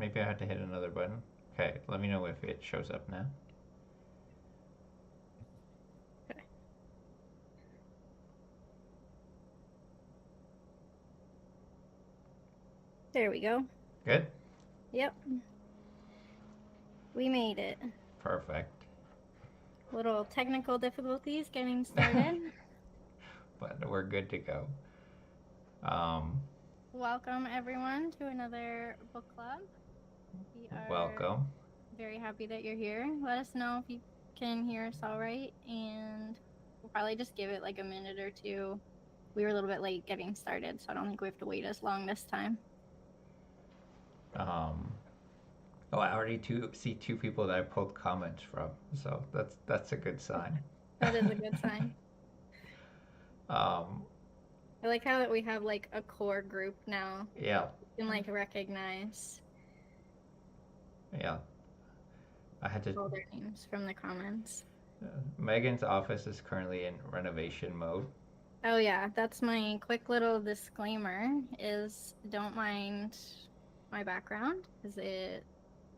maybe I had to hit another button. Okay, let me know if it shows up now. Okay. There we go. Good? Yep. We made it. Perfect. Little technical difficulties getting started. But we're good to go. Um, Welcome, everyone, to another book club. We are Welcome. very happy that you're here. Let us know if you can hear us all right, and we'll probably just give it like a minute or two. We were a little bit late getting started, so I don't think we have to wait as long this time. Um, oh, I already see two people that I pulled comments from, so that's a good sign. That is a good sign. um, I like how that we have like a core group now. yeah, You can like recognize yeah. I had to. all their names from the comments. Megan's office is currently in renovation mode. Oh yeah, that's my quick little disclaimer is don't mind my background because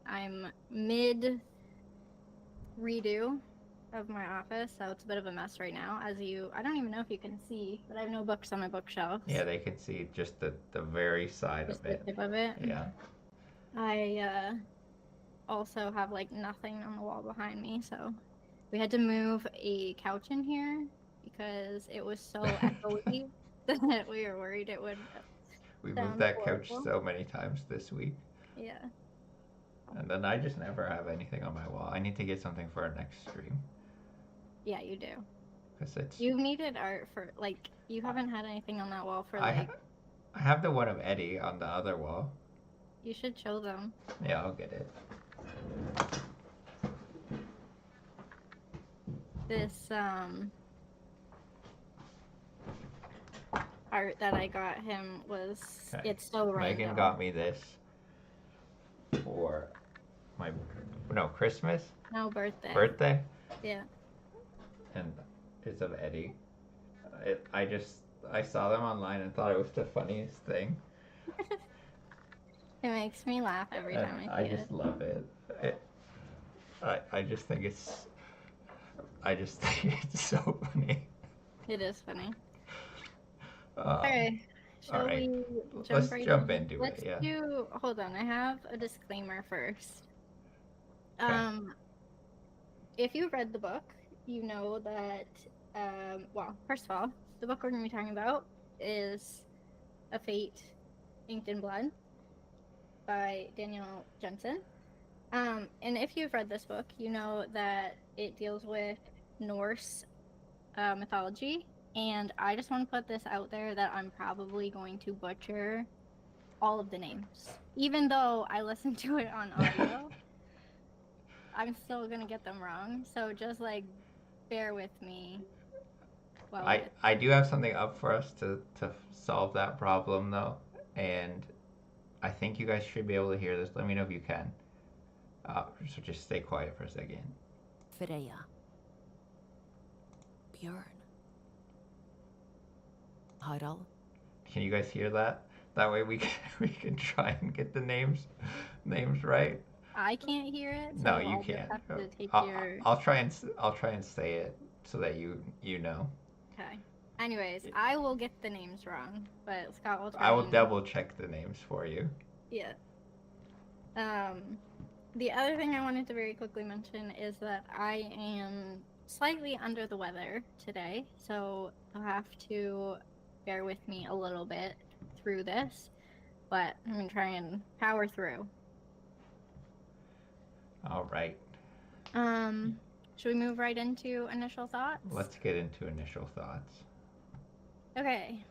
I'm mid redo of my office, so it's a bit of a mess right now. I don't even know if you can see, but I have no books on my bookshelves. Yeah, they can see just the very side Just of the it. tip of it. Yeah. I also have like nothing on the wall behind me, so we had to move a couch in here because it was so echoey that we were worried it would We moved sound that couch horrible. so many times this week. Yeah. And then I just never have anything on my wall. I need to get something for our next stream. Yeah, you do. Because it's. You've needed art for like you haven't had anything on that wall for I, like ha- I have the one of Eddie on the other wall. you should show them. Yeah, I'll get it. This art that I got him was Okay. it's so Megan random. got me this for my Christmas, No birthday. birthday, Yeah. and it's of Eddie. I saw them online and thought it was the funniest thing. It makes me laugh every And time I I see it. just love it. I just think it's so funny. It is funny. Um, Okay. all Shall right, we jump let's right jump in? into it. Let's Yeah. do hold on, I have a disclaimer first. Okay. If you've read the book, you know that well, first of all, the book we're gonna be talking about is A Fate Inked in Blood by Danielle Jensen. And if you've read this book, you know that it deals with Norse mythology. And I just want to put this out there that I'm probably going to butcher all of the names. Even though I listened to it on audio, I'm still going to get them wrong. So just like bear with me while we get. I do have something up for us to solve that problem though, and I think you guys should be able to hear this. Let me know if you can. So just stay quiet for a second. Freya. Björn. Harald. Can you guys hear that? That way we can we can try and get the names right. I can't hear it, so No, you I'll just can't. have to take I'll, your. I'll try and say it so that you know. Okay. Anyways, I will get the names wrong, but Scott will try. I will and... double check the names for you. Yeah. The other thing I wanted to very quickly mention is that I am slightly under the weather today, so you'll have to bear with me a little bit through this, but I'm going to try and power through. All right. Should we move right into initial thoughts? Let's get into initial thoughts. Okay.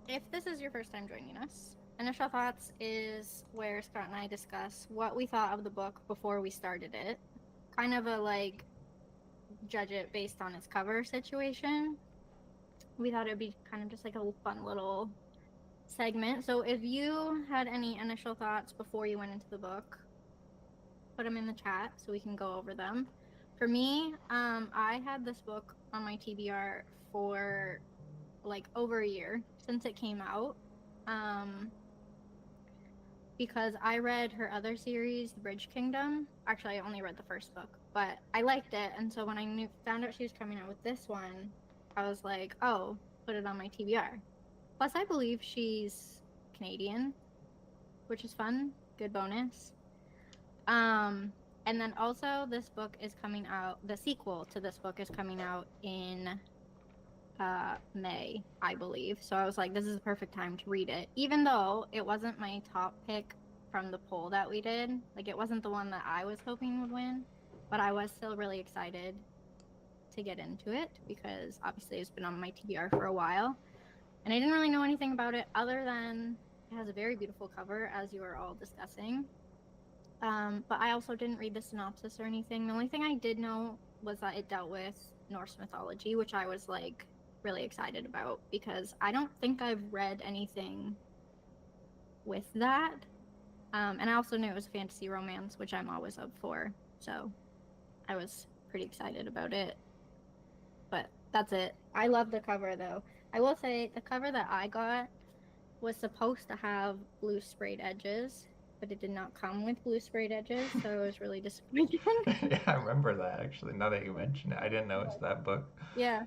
If this is your first time joining us, Initial Thoughts is where Scott and I discuss what we thought of the book before we started it. Kind of a like judge it based on its cover situation. We thought it'd be kind of just like a fun little segment. So if you had any initial thoughts before you went into the book, put them in the chat so we can go over them. For me, I had this book on my TBR for like over a year since it came out. because I read her other series, The Bridge Kingdom. Actually, I only read the first book, but I liked it. And so when I found out she was coming out with this one, I was like, oh, put it on my TBR. Plus, I believe she's Canadian, which is fun. Good bonus. And then also this book is coming out, the sequel to this book is coming out in May, I believe. So I was like, this is the perfect time to read it. Even though it wasn't my top pick from the poll that we did. Like, it wasn't the one that I was hoping would win, but I was still really excited to get into it because obviously it's been on my TBR for a while. And I didn't really know anything about it other than it has a very beautiful cover, as you were all discussing. But I also didn't read the synopsis or anything. The only thing I did know was that it dealt with Norse mythology, which I was like really excited about because I don't think I've read anything with that. And I also knew it was fantasy romance, which I'm always up for. So I was pretty excited about it. But that's it. I love the cover though. I will say the cover that I got was supposed to have blue sprayed edges, but it did not come with blue sprayed edges, so I was really disappointed. Yeah, I remember that actually. Now that you mention it, I didn't notice that book. Yeah.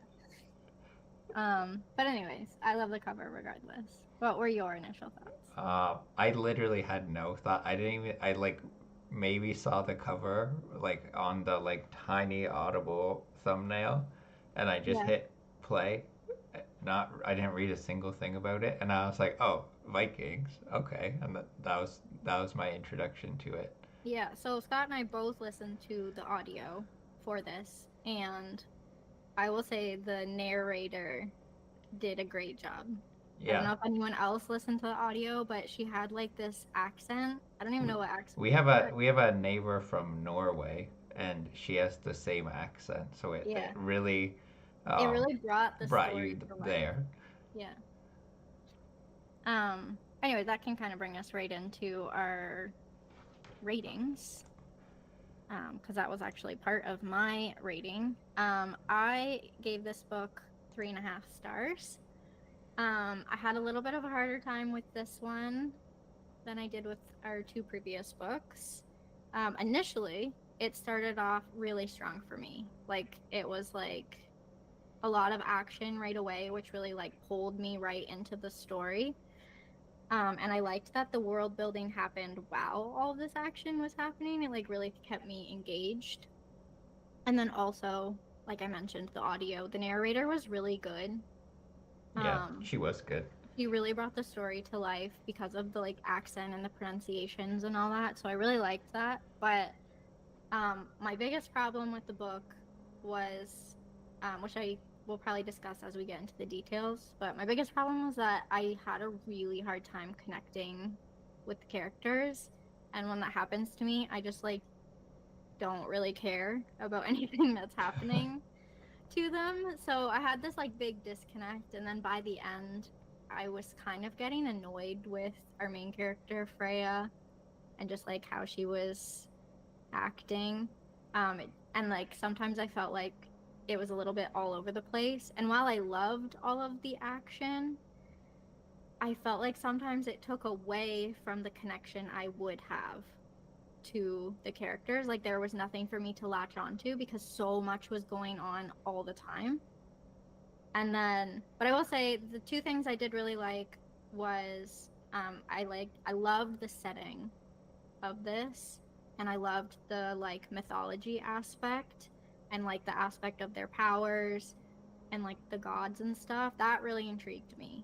But anyways, I love the cover regardless. What were your initial thoughts? I literally had no thought. I didn't even. I like maybe saw the cover like on the like tiny Audible thumbnail, and I just Yeah. hit play. Not. I didn't read a single thing about it, and I was like, oh, Vikings. Okay, and that was my introduction to it. Yeah, so Scott and I both listened to the audio for this, and I will say the narrator did a great job. I don't Yeah. know if anyone else listened to the audio, but she had like this accent. I don't even know what accent. We have a neighbor from Norway, and she has the same accent, so it Yeah, really it um, really brought the brought story you to life. there. Yeah. Anyway, that can kind of bring us right into our ratings. Because that was actually part of my rating. I gave this book 3.5 stars. I had a little bit of a harder time with this one than I did with our two previous books. Initially, it started off really strong for me. Like, it was like a lot of action right away, which really like pulled me right into the story. And I liked that the world building happened while all of this action was happening. It like really kept me engaged. And then also, like I mentioned, the audio, the narrator was really good. Yeah, she was good. He really brought the story to life because of the like accent and the pronunciations and all that. So I really liked that. But my biggest problem with the book was, which I will probably discuss as we get into the details, but my biggest problem was that I had a really hard time connecting with the characters. And when that happens to me, I just like don't really care about anything that's happening to them. So I had this like big disconnect. And then by the end, I was kind of getting annoyed with our main character, Freya, and just like how she was acting. And like sometimes I felt like it was a little bit all over the place. And while I loved all of the action, I felt like sometimes it took away from the connection I would have to the characters. Like there was nothing for me to latch onto because so much was going on all the time. And then, but I will say the two things I did really like was I loved the setting of this, and I loved the like mythology aspect and like the aspect of their powers and like the gods and stuff. That really intrigued me.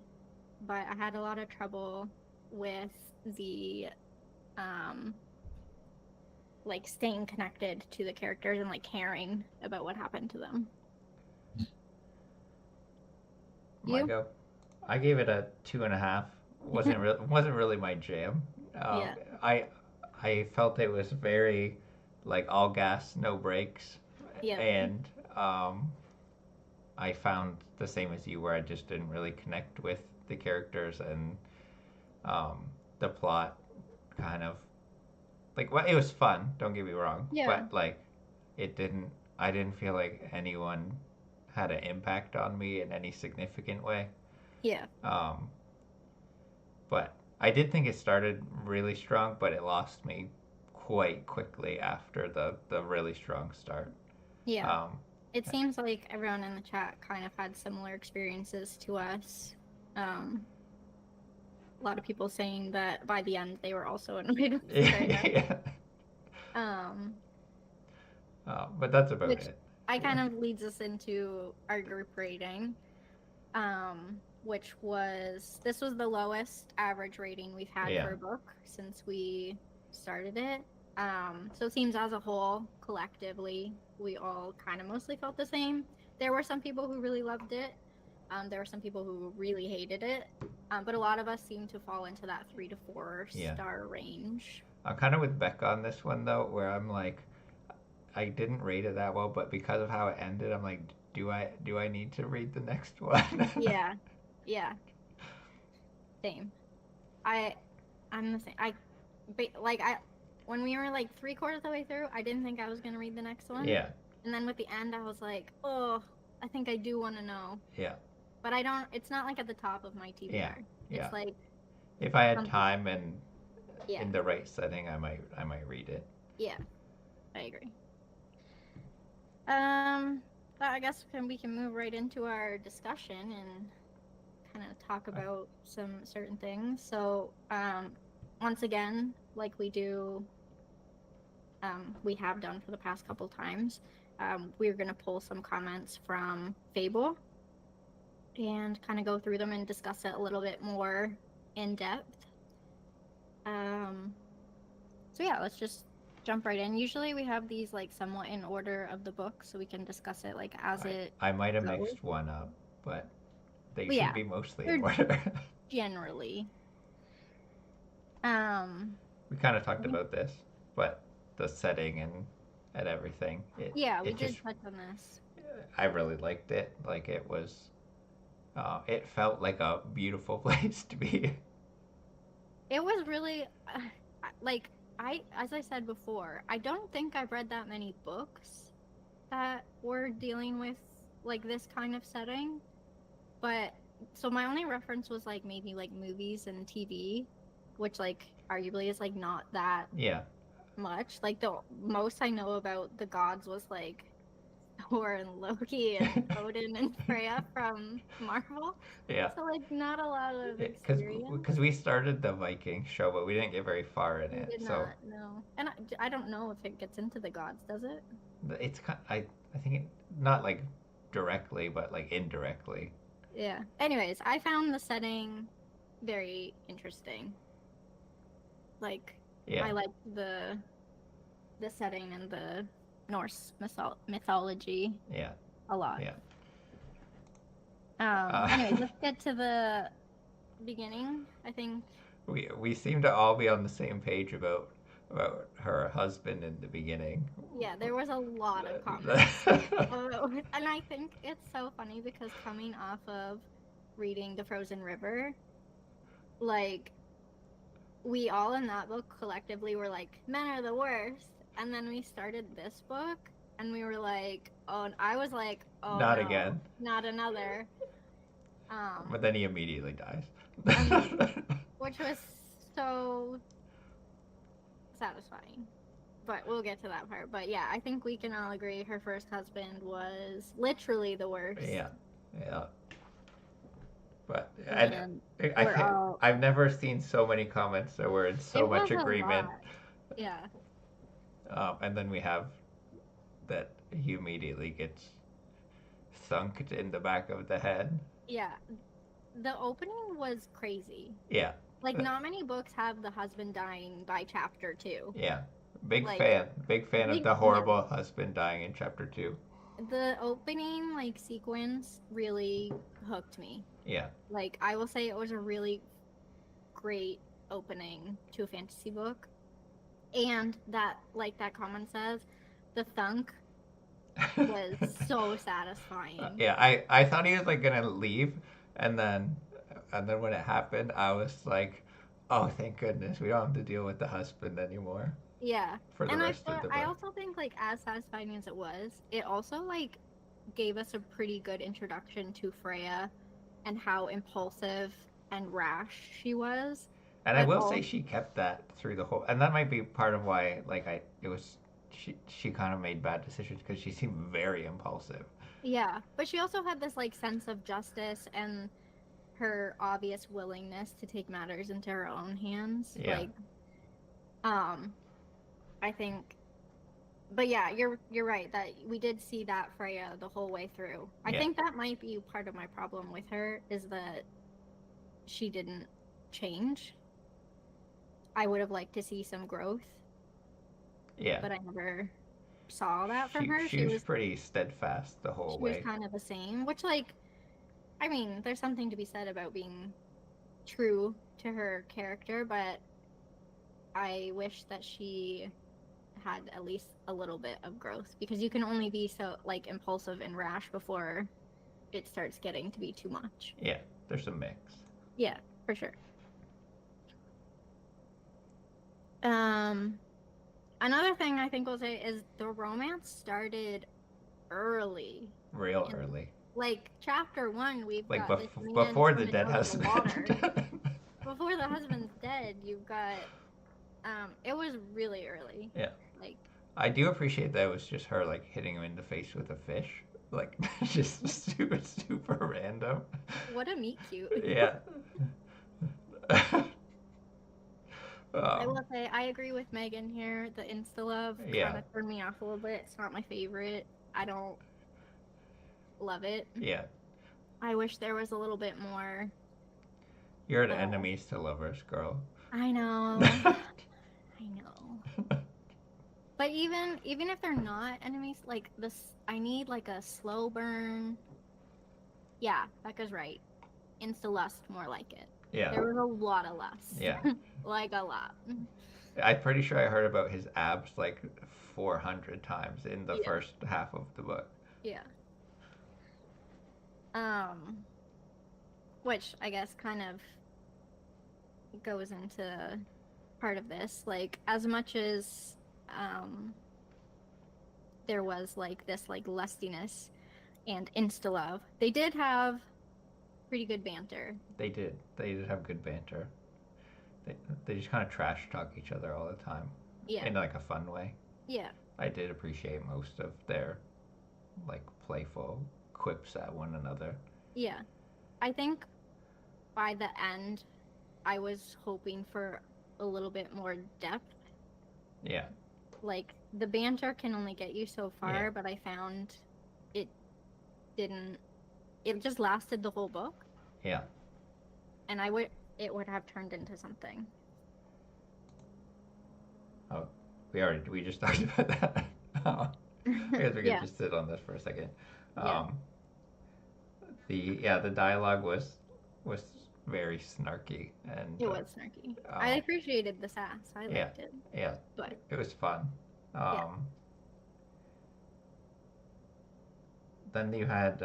But I had a lot of trouble with the like staying connected to the characters and like caring about what happened to them. My You? go. I gave it a 2.5. Wasn't really my jam. Um, Yeah. I I felt it was very like all gas, no brakes, Yeah. and I found the same as you where I just didn't really connect with the characters and the plot kind of like well it was fun, don't get me wrong, Yeah. but like it didn't I didn't feel like anyone had an impact on me in any significant way. Yeah. Um, but I did think it started really strong, but it lost me quite quickly after the really strong start. Yeah. Um, It seems like everyone in the chat kind of had similar experiences to us. A lot of people saying that by the end they were also annoyed with Freya. yeah. Um, But that's about which it. I kind of leads us into our group rating, which was this was the lowest average rating we've had Yeah. for a book since we started it. So it seems as a whole, collectively, we all kind of mostly felt the same. There were some people who really loved it. There were some people who really hated it. But a lot of us seem to fall into that 3 to 4 Yeah. star range. I'm kind of with Becca on this one though, where I'm like, I didn't rate it that well, but because of how it ended, I'm like, do I need to read the next one? Yeah, yeah, same. I'm the same. When we were like 3/4 of the way through, I didn't think I was gonna read the next one. Yeah. And then with the end, I was like, oh, I think I do want to know. Yeah. But I don't. It's not like at the top of my TBR. Yeah. It's like if I had something. time and Yeah. in the right setting, I might read it. Yeah, I agree. I guess we can move right into our discussion and kind of talk about some certain things. So, once again, like we do, we have done for the past couple times, we're going to pull some comments from Fable and kind of go through them and discuss it a little bit more in depth. So yeah, let's just jump right in. Usually we have these like somewhat in order of the book, so we can discuss it like as it I might have goes. mixed one up, but they Well, should yeah, be mostly they're in order. generally. We kind of talked about this, but the setting and everything. Yeah, we it did just, touch on this. I really liked it. Like it was, it felt like a beautiful place to be. It was really like as I said before, I don't think I've read that many books that were dealing with like this kind of setting. But so my only reference was like maybe like movies and TV, which like arguably is like not that Yeah. much. Like the most I know about the gods was like Thor and Loki and Odin and Freya from Marvel. Yeah. So like not a lot of experience. Because we started the Viking show, but we didn't get very far in We it. did So not, no. And I don't know if it gets into the gods, does it? it's I think not like directly, but like indirectly. Yeah. Anyways, I found the setting very interesting. Like, Yeah. I like the setting and the Norse mythology Yeah. a lot. Yeah. Anyways, let's get to the beginning. I think We seem to all be on the same page about her husband in the beginning. yeah, there was a lot of comments. And I think it's so funny because coming off of reading The Frozen River, like we all in that book collectively were like, men are the worst. And then we started this book and we were like, oh, and I was like, oh, Not no, again. not another. But then he immediately dies. Which was so satisfying. But we'll get to that part. But yeah, I think we can all agree her first husband was literally the worst. Yeah. Yeah. But And I've never seen so many comments that were in so much agreement. Yeah. And then we have that he immediately gets sunk in the back of the head. Yeah. The opening was crazy. Yeah. Like, not many books have the husband dying by chapter 2. Yeah. Big Like, fan of the horrible husband dying in chapter 2. The opening, like, sequence really hooked me. Yeah. Like, I will say it was a really great opening to a fantasy book. And that, like that comment says, the thunk was so satisfying. Yeah, I thought he was like gonna leave, and then when it happened, I was like, oh, thank goodness we don't have to deal with the husband anymore. Yeah. For the rest of the book. I also think like as satisfying as it was, it also like gave us a pretty good introduction to Freya and how impulsive and rash she was. And I That's will all. say she kept that through the whole, and that might be part of why, like, it was, she kind of made bad decisions because she seemed very impulsive. Yeah, but she also had this like sense of justice and her obvious willingness to take matters into her own hands. Yeah. Like, I think, but yeah, you're right that we did see that Freya the whole way through. I Yeah. think that might be part of my problem with her is that she didn't change. I would have liked to see some growth, Yeah. but I never saw that from her. She was pretty steadfast the whole She was way. kind of the same, which like I mean, there's something to be said about being true to her character, but I wish that she had at least a little bit of growth because you can only be so like impulsive and rash before it starts getting to be too much. Yeah, there's a mix. Yeah, for sure. Another thing I think we'll say is the romance started early. Real early. Like chapter 1, we've Like got this man before the swimming dead out of the water. husband. Before the husband's dead, you've got it was really early. Yeah. Like I do appreciate that it was just her like hitting him in the face with a fish. Like just super random. what a meet cute. Yeah. I will say I agree with Megan here. The insta love Yeah. kind of turned me off a little bit. It's not my favorite. I don't love it. Yeah. I wish there was a little bit more. You're an enemies to lovers, girl. I know. I know. But even if they're not enemies, like this, I need like a slow burn. Yeah, Becca's right. Insta lust, more like it. Yeah. There was a lot of lust. Yeah. Like a lot. I'm pretty sure I heard about his abs like 400 times in the Yeah. first half of the book. Yeah. Which I guess kind of goes into part of this. Like, as much as there was like this like lustiness and insta love, they did have pretty good banter. They did. They did have good banter. They just kind of trash talk each other all the time. Yeah. In like a fun way. Yeah. I did appreciate most of their like playful quips at one another. Yeah. I think by the end I was hoping for a little bit more depth. Yeah. Like the banter can only get you so far, Yeah. but I found it just lasted the whole book. Yeah. And it would have turned into something. Oh, we just talked about that. I guess we could Yeah. just sit on this for a second. Yeah. The dialogue was very snarky and It was snarky. I appreciated the sass. I liked it. Yeah. But it was fun. Yeah. Then you had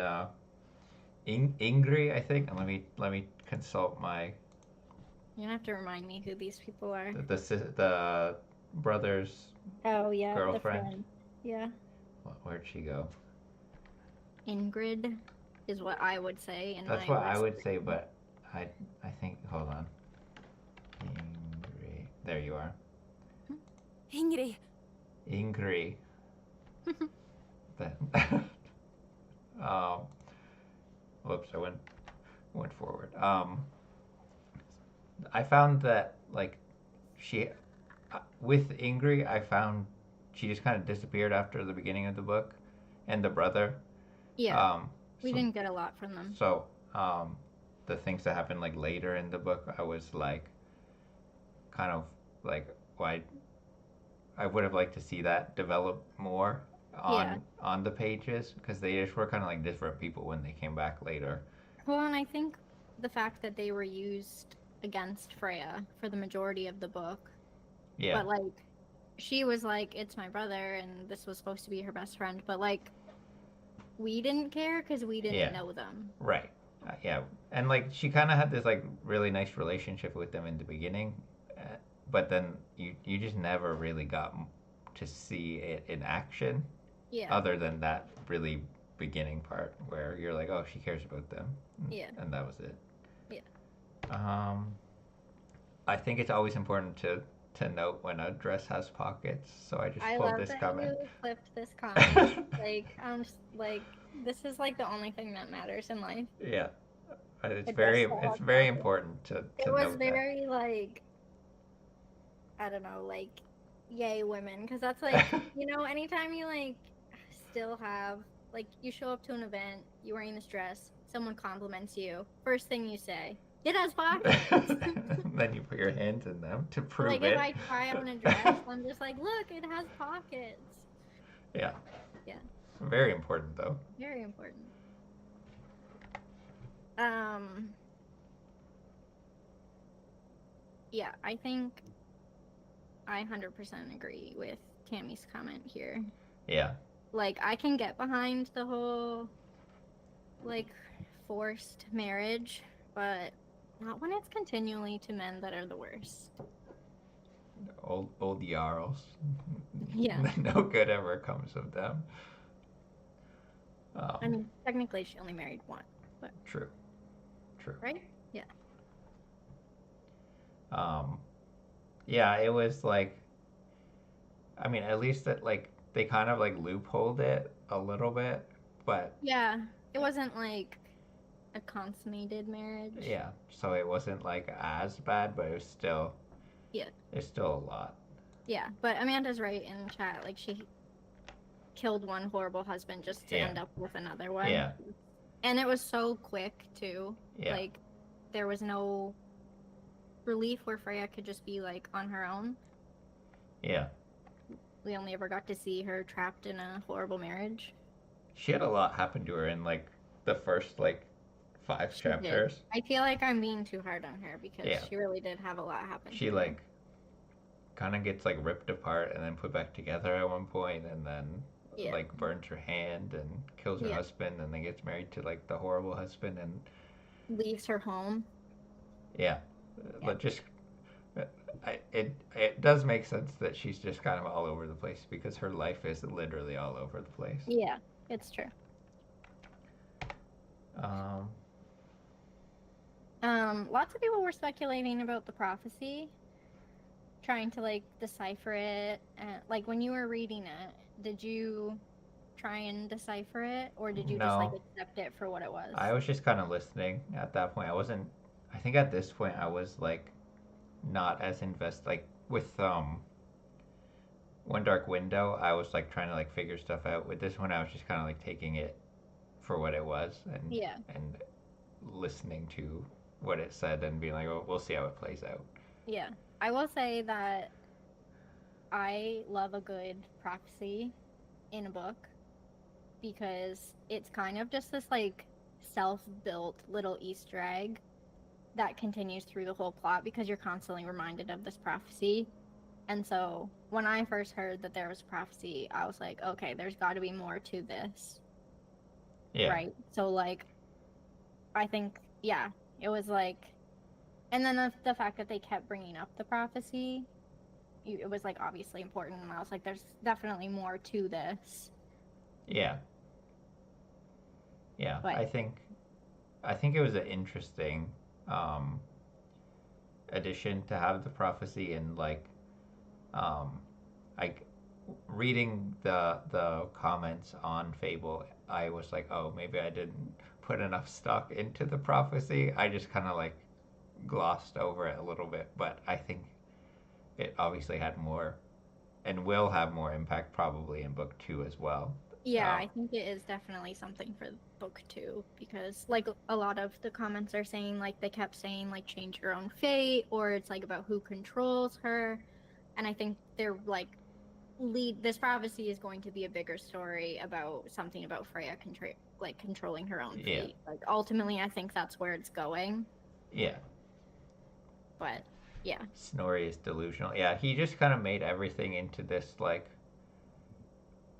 Ingri, I think, and let me consult my you're gonna have to remind me who these people are. the brother's Oh yeah, girlfriend. the friend. Yeah. Where'd she go? Ingrid is what I would say. In That's my what I list. would say, but I think, hold on. Ingri. There you are. Ingrid. Ingri. Whoops, I went forward. I found that like she with Ingri, I found she just kind of disappeared after the beginning of the book, and the brother. Yeah. We So- didn't get a lot from them. So, the things that happened like later in the book, I was like, kind of like, why? I would have liked to see that develop more on the pages because they just were kind of like different people when they came back later. Well, and I think the fact that they were used against Freya for the majority of the book, Yeah, but like she was like, "It's my brother," and this was supposed to be her best friend, but like we didn't care because we didn't Yeah. know them. right. Yeah, and like she kind of had this like really nice relationship with them in the beginning, but then you just never really got to see it in action. Yeah. Other than that really beginning part where you're like, oh, she cares about them. Yeah. And that was it. Yeah. I think it's always important to note when a dress has pockets. So I just I pulled love this that comment. you flipped this comment. Like, I'm just like, this is like the only thing that matters in life. Yeah, A dress that it's has very pockets. important It to was note that. very like, I don't know, like, yay women, because that's like, anytime you like still have like you show up to an event, you're wearing this dress, someone compliments you, first thing you say, it has pockets. Then you put your hands in them to Like prove if it. I try on a dress, I'm just like, look, it has pockets. Yeah, Yeah, very important though. very important. Um, yeah, I think I 100% agree with Tammy's comment here. Yeah, Like I can get behind the whole like forced marriage, but not when it's continually to men that are the worst. old jarls. Yeah. No good ever comes of them. I mean, technically she only married one, but True, true. right? Yeah. Um, yeah, it was like, I mean, at least that like they kind of like loopholed it a little bit, but Yeah. It wasn't like a consummated marriage. yeah, so it wasn't like as bad, but it was still, Yeah. it's still a lot. Yeah. But Amanda's right in chat. Like she killed one horrible husband just to Yeah, end up with another one. yeah, And it was so quick too. yeah, Like there was no relief where Freya could just be like on her own. yeah. We only ever got to see her trapped in a horrible marriage. She had a lot happen to her in like the first like five She did. chapters. I feel like I'm being too hard on her because Yeah, she really did have a lot happen to she her. like kind of gets like ripped apart and then put back together at one point, and then Yeah. like burns her hand and kills her Yeah. husband, and then gets married to like the horrible husband, and Leaves her home. yeah, Yeah. just it does make sense that she's just kind of all over the place because her life is literally all over the place. Yeah, it's true. Um, Lots of people were speculating about the prophecy, trying to like decipher it. Like when you were reading it, did you try and decipher it, or did you just like no, accept it for what it was? I was just kind of listening at that point. I wasn't. I think at this point I was like not as invested. Like with One Dark Window, I was like trying to like figure stuff out. With this one, I was just kind of like taking it for what it was Yeah. and listening to what it said and being like, oh, we'll see how it plays out. Yeah. I will say that I love a good prophecy in a book because it's kind of just this like self-built little Easter egg that continues through the whole plot because you're constantly reminded of this prophecy. And so when I first heard that there was a prophecy, I was like, okay, there's got to be more to this. Yeah. Right. So like I think yeah, it was like, and then the fact that they kept bringing up the prophecy, it was like obviously important, and I was like, there's definitely more to this. Yeah. Yeah. But I think it was an interesting um, addition to have the prophecy, and like like reading the comments on Fable, I was like, oh, maybe I didn't put enough stock into the prophecy. I just kind of like glossed over it a little bit, but I think it obviously had more and will have more impact probably in book two as well. yeah, I think it is definitely something for book two because like a lot of the comments are saying like they kept saying like change your own fate, or it's like about who controls her, and I think they're like this prophecy is going to be a bigger story about something about Freya controlling her own fate. Like ultimately I think that's where it's going. Yeah. But yeah. Snorri is delusional. Yeah, he just kind of made everything into this like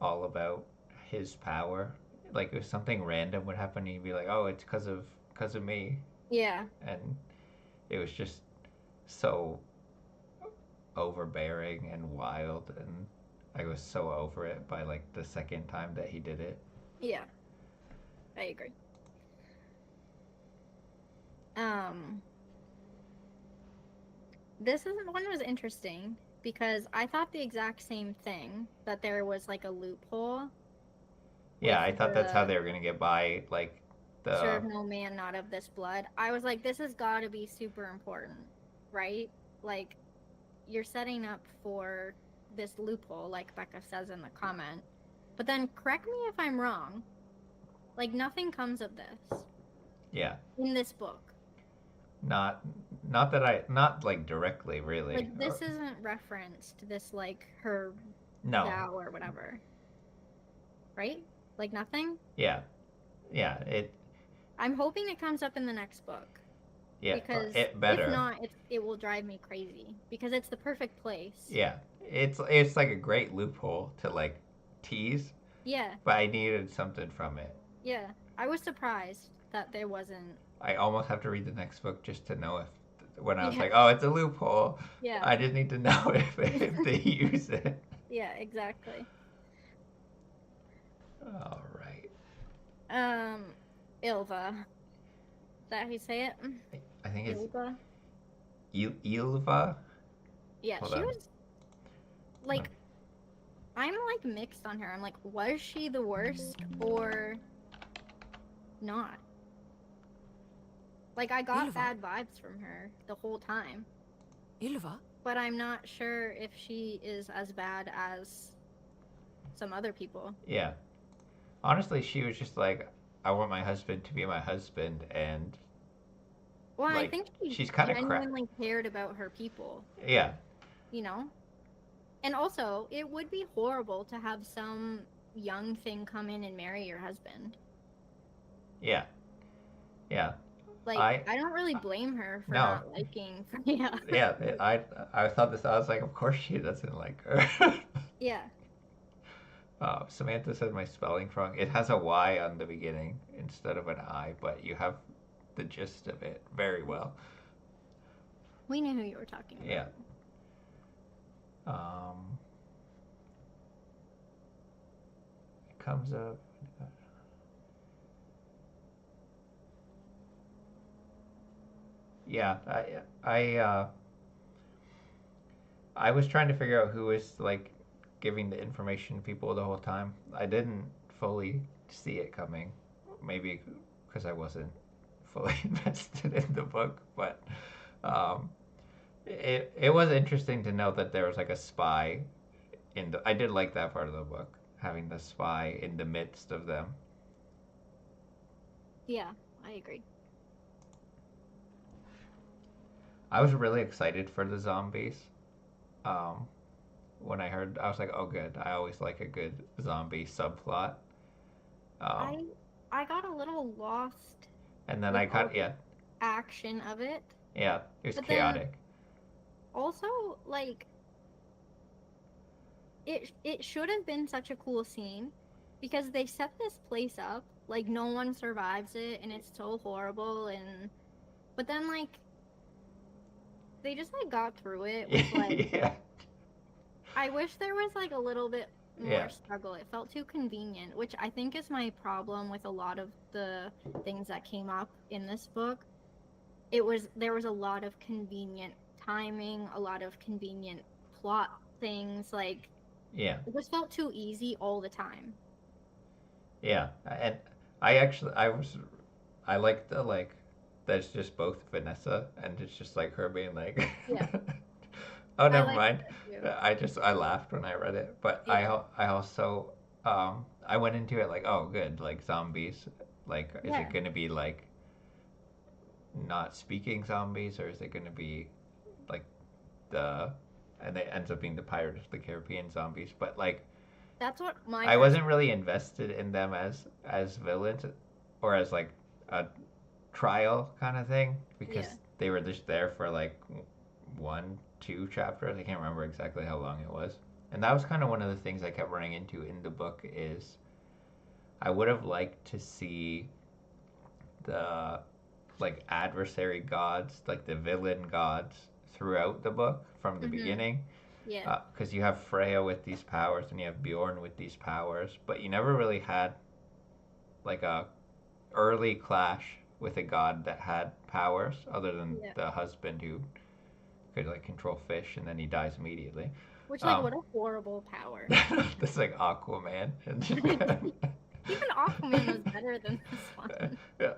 all about his power. Like if something random would happen, he'd be like, "Oh, it's because of me." Yeah. And it was just so overbearing and wild, and I was so over it by like the second time that he did it. Yeah. I agree. one was interesting because I thought the exact same thing, that there was like a loophole Yeah, with I thought that's how the they were gonna get by, like the serve no man not of this blood. I was like, this has got to be super important, right? Like, you're setting up for this loophole, like Becca says in the comment. But then, correct me if I'm wrong, like, nothing comes of this yeah. in this book. Not not that I not like directly really. Like, this isn't referenced, this, like, her No. vow or whatever, right? Like, nothing? Yeah. Yeah. I'm hoping it comes up in the next book. Yeah. Because It if better. not, it will drive me crazy. Because it's the perfect place. Yeah. It's like a great loophole to like tease, Yeah, but I needed something from it. yeah. I was surprised that there wasn't. I almost have to read the next book just to know if when I was Yeah, like, oh, it's a loophole. yeah, I just need to know if they use it. yeah, exactly. All right. Um, Ilva. Is that how you say it? I think it's Ilva? Ilva. Yeah, Hold she on. was like, I'm like mixed on her. I'm like, was she the worst or not? Like, I got Ilva? bad vibes from her the whole time, Ylva? but I'm not sure if she is as bad as some other people. Yeah. Honestly, she was just like, I want my husband to be my husband, and Well, I like think she she's kind of crap. genuinely cared about her people, Yeah. you know? And also, it would be horrible to have some young thing come in and marry your husband. Yeah. Yeah. Like, I I don't really blame her for no. not liking Freya. Yeah. I thought this. I was like, of course she doesn't like her. Yeah. Samantha said my spelling's wrong. It has a Y on the beginning instead of an I, but you have the gist of it very well. We knew who you were talking Yeah. about. It comes up. Yeah, I was trying to figure out who was like giving the information to people the whole time. I didn't fully see it coming. Maybe because I wasn't fully invested in the book, but um, it was interesting to know that there was like a spy in the. I did like that part of the book, having the spy in the midst of them. Yeah, I agree. I was really excited for the zombies. Um, when I heard, I was like, oh, good. I always like a good zombie subplot. Um, I I got a little lost and then with I all got, the yeah, action of it. yeah, it was But then chaotic. also, like, it should have been such a cool scene because they set this place up like no one survives it and it's so horrible, and but then like they just like got through it with like, Yeah, I wish there was like a little bit yeah, more struggle. It felt too convenient, which I think is my problem with a lot of the things that came up in this book. There was a lot of convenient timing, a lot of convenient plot things, like yeah, it just felt too easy all the time. yeah. And I actually, I like the, like, that's just both Vanessa and it's just like her being like, Yeah, oh, I never liked mind. that too. I laughed when I read it, but Yeah, I also, I went into it like, oh, good, like zombies. Like, is it yeah, gonna be like not speaking zombies, or is it going to be like the and it ends up being the Pirates of the Caribbean zombies? But like, that's what my I first. wasn't really invested in them as villains or as like a trial kind of thing Yeah, because they were just there for like one, two chapters. I can't remember exactly how long it was. And that was kind of one of the things I kept running into in the book is I would have liked to see the like adversary gods, like the villain gods throughout the book from the mm-hmm, beginning. yeah, Because you have Freya with these powers and you have Bjorn with these powers, but you never really had like a early clash with a god that had powers other than yeah, the husband who could like control fish, and then he dies immediately. Which, like, Um, what a horrible power. this like Aquaman, and Even Aquaman was better than this one. yeah,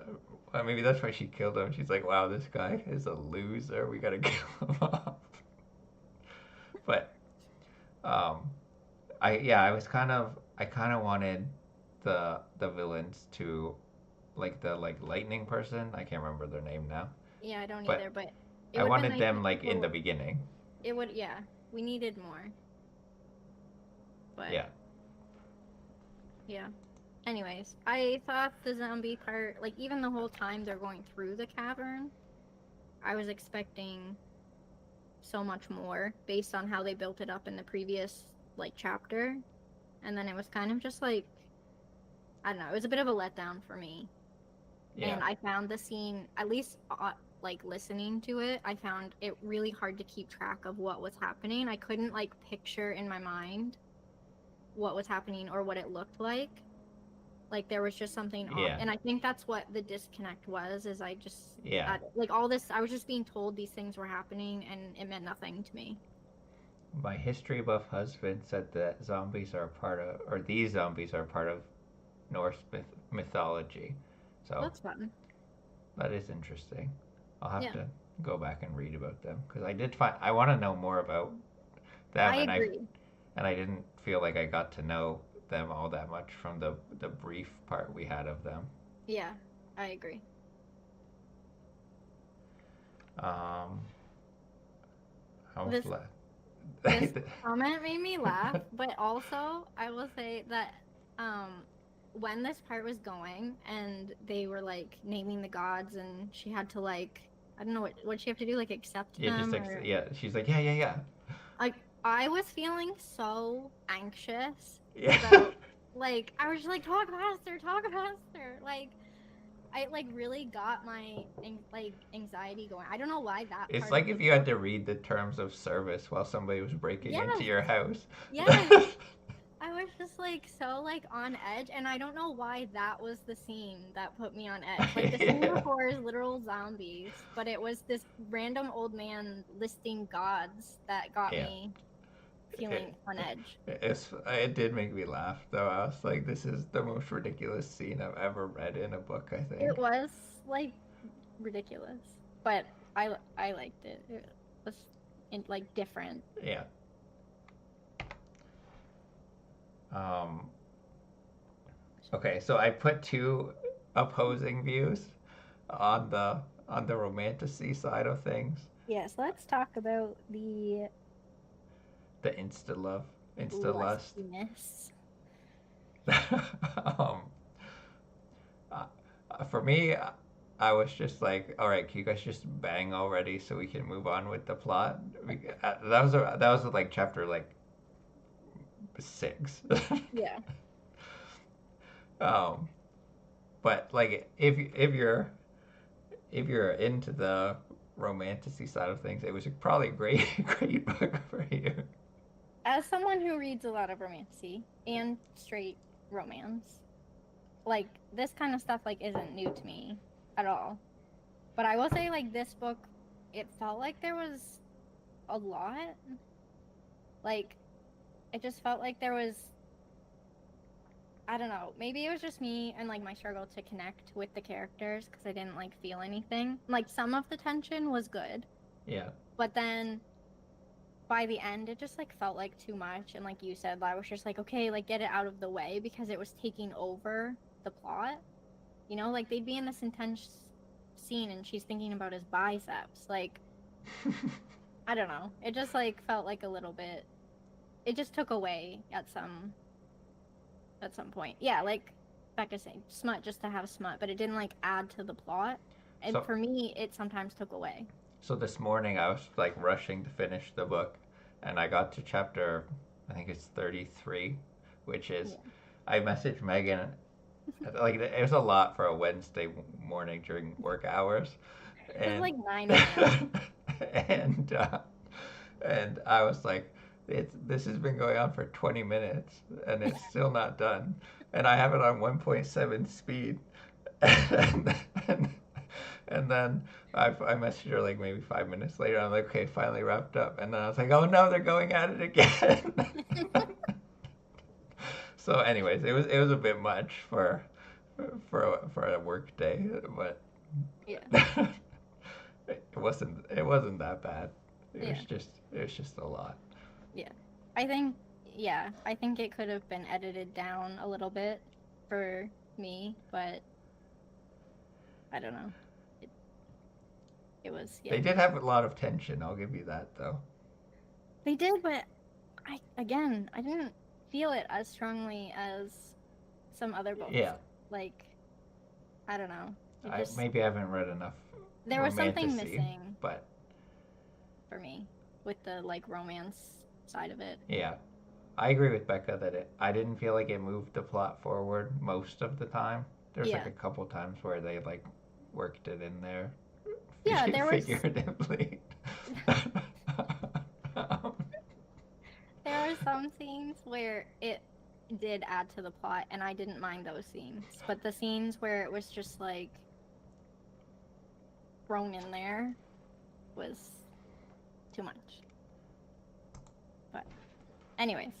well, maybe that's why she killed him. She's like, wow, this guy is a loser. We gotta kill him off. But um, I kind of wanted the villains to like the like lightning person. I can't remember their name now, Yeah, I don't but either, but it I would have been wanted nice them if like in the people. beginning. It would, yeah. We needed more. But Yeah, yeah. Anyways, I thought the zombie part, like, even the whole time they're going through the cavern, I was expecting so much more based on how they built it up in the previous, like, chapter. And then it was kind of just like, I don't know, it was a bit of a letdown for me. yeah, And I found the scene, at least like listening to it, I found it really hard to keep track of what was happening. I couldn't like picture in my mind what was happening or what it looked like. Like there was just something off. yeah, And I think that's what the disconnect was, is I just, yeah. like all this, I was just being told these things were happening and it meant nothing to me. My history buff husband said that zombies are part of, or these zombies are part of mythology. So That's fun. that is interesting. I'll have Yeah. to go back and read about them because I did find I want to know more about them, I agree. and I didn't feel like I got to know them all that much from the brief part we had of them. Yeah, I agree. Um, how much This left? this comment made me laugh, but also I will say that when this part was going and they were like naming the gods and she had to like, I don't know what she have to do, like accept Yeah, them just or yeah. She's like, yeah. like, I was feeling so anxious Yeah. about, like, I was just like, talk faster, like I like really got my like anxiety going. I don't know why that It's part like of the if you had book. to read the terms of service while somebody was breaking into Yes, your house. yes. I was just like so like on edge, and I don't know why that was the scene that put me on edge. Like the scene Yeah. before is literal zombies, but it was this random old man listing gods that got Yeah. me feeling on edge. It did make me laugh though. I was like, this is the most ridiculous scene I've ever read in a book, I It think. was like ridiculous, but I liked it. It was like different. Yeah. Um okay, so I put two opposing views on the romanticy side of things. Yes, let's talk about the The insta love, insta lust. lustiness. um for me, I was just like, all right, can you guys just bang already so we can move on with the plot? That was like chapter like 6. Yeah. um, but like if you're into the romanticy side of things, it was probably a great great book for you. As someone who reads a lot of romancy and straight romance, like this kind of stuff like isn't new to me at all. But I will say like this book, it felt like there was a lot. Like it just felt like there was, I don't know, maybe it was just me and like my struggle to connect with the characters because I didn't like feel anything. Like some of the tension was good, Yeah. but then by the end it just like felt like too much, and like you said, I was just like, okay, like get it out of the way because it was taking over the plot. You know, like they'd be in this intense scene and she's thinking about his biceps. Like I don't know, it just like felt like a little bit, it just took away at some point. Yeah, like Becca saying, smut just to have smut, but it didn't like add to the plot. And So for me, it sometimes took away. so this morning I was like rushing to finish the book, and I got to chapter, I think it's 33, which is, Yeah. I messaged Megan, like it was a lot for a Wednesday morning during work hours, It was and like 9 a.m. and and I was like, this has been going on for 20 minutes and it's still not done, and I have it on 1.7 speed, and, and, And then I messaged her like maybe 5 minutes later. I'm like, okay, finally wrapped up. And then I was like, oh no, they're going at it again. So, anyways, it was a bit much for a work day, but Yeah. it wasn't that bad. It Yeah. was just it was just a lot. I think, yeah, I think it could have been edited down a little bit for me, but I don't know. It was, yeah. They did have a lot of tension. I'll give you that though. They did, but I didn't feel it as strongly as some other books. Yeah. Like, I don't know. Maybe I haven't read enough. There was something romanticy, missing but for me with the like romance side of it. yeah, I agree with Becca that I didn't feel like it moved the plot forward most of the time. There's like Yeah. a couple times where they like worked it in there. Yeah, there was figuratively. there were some scenes where it did add to the plot, and I didn't mind those scenes. But the scenes where it was just like thrown in there was too much. But, anyways,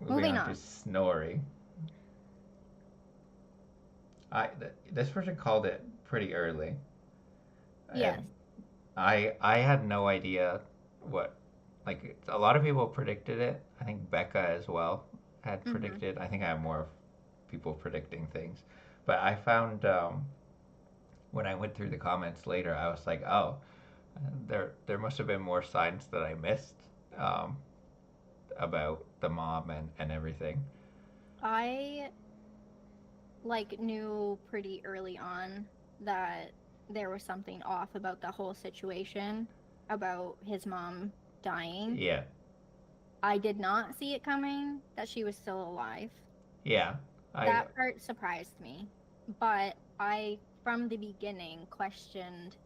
moving on. to Snorri. This person called it pretty early. Yes. And I had no idea what, like, a lot of people predicted it. I think Becca as well had Mhm. predicted. I think I have more people predicting things. But I found when I went through the comments later, I was like, oh, there must have been more signs that I missed about the mom and everything. I like knew pretty early on that there was something off about the whole situation about his mom dying. Yeah. I did not see it coming that she was still alive. Yeah. That part surprised me, but I from the beginning questioned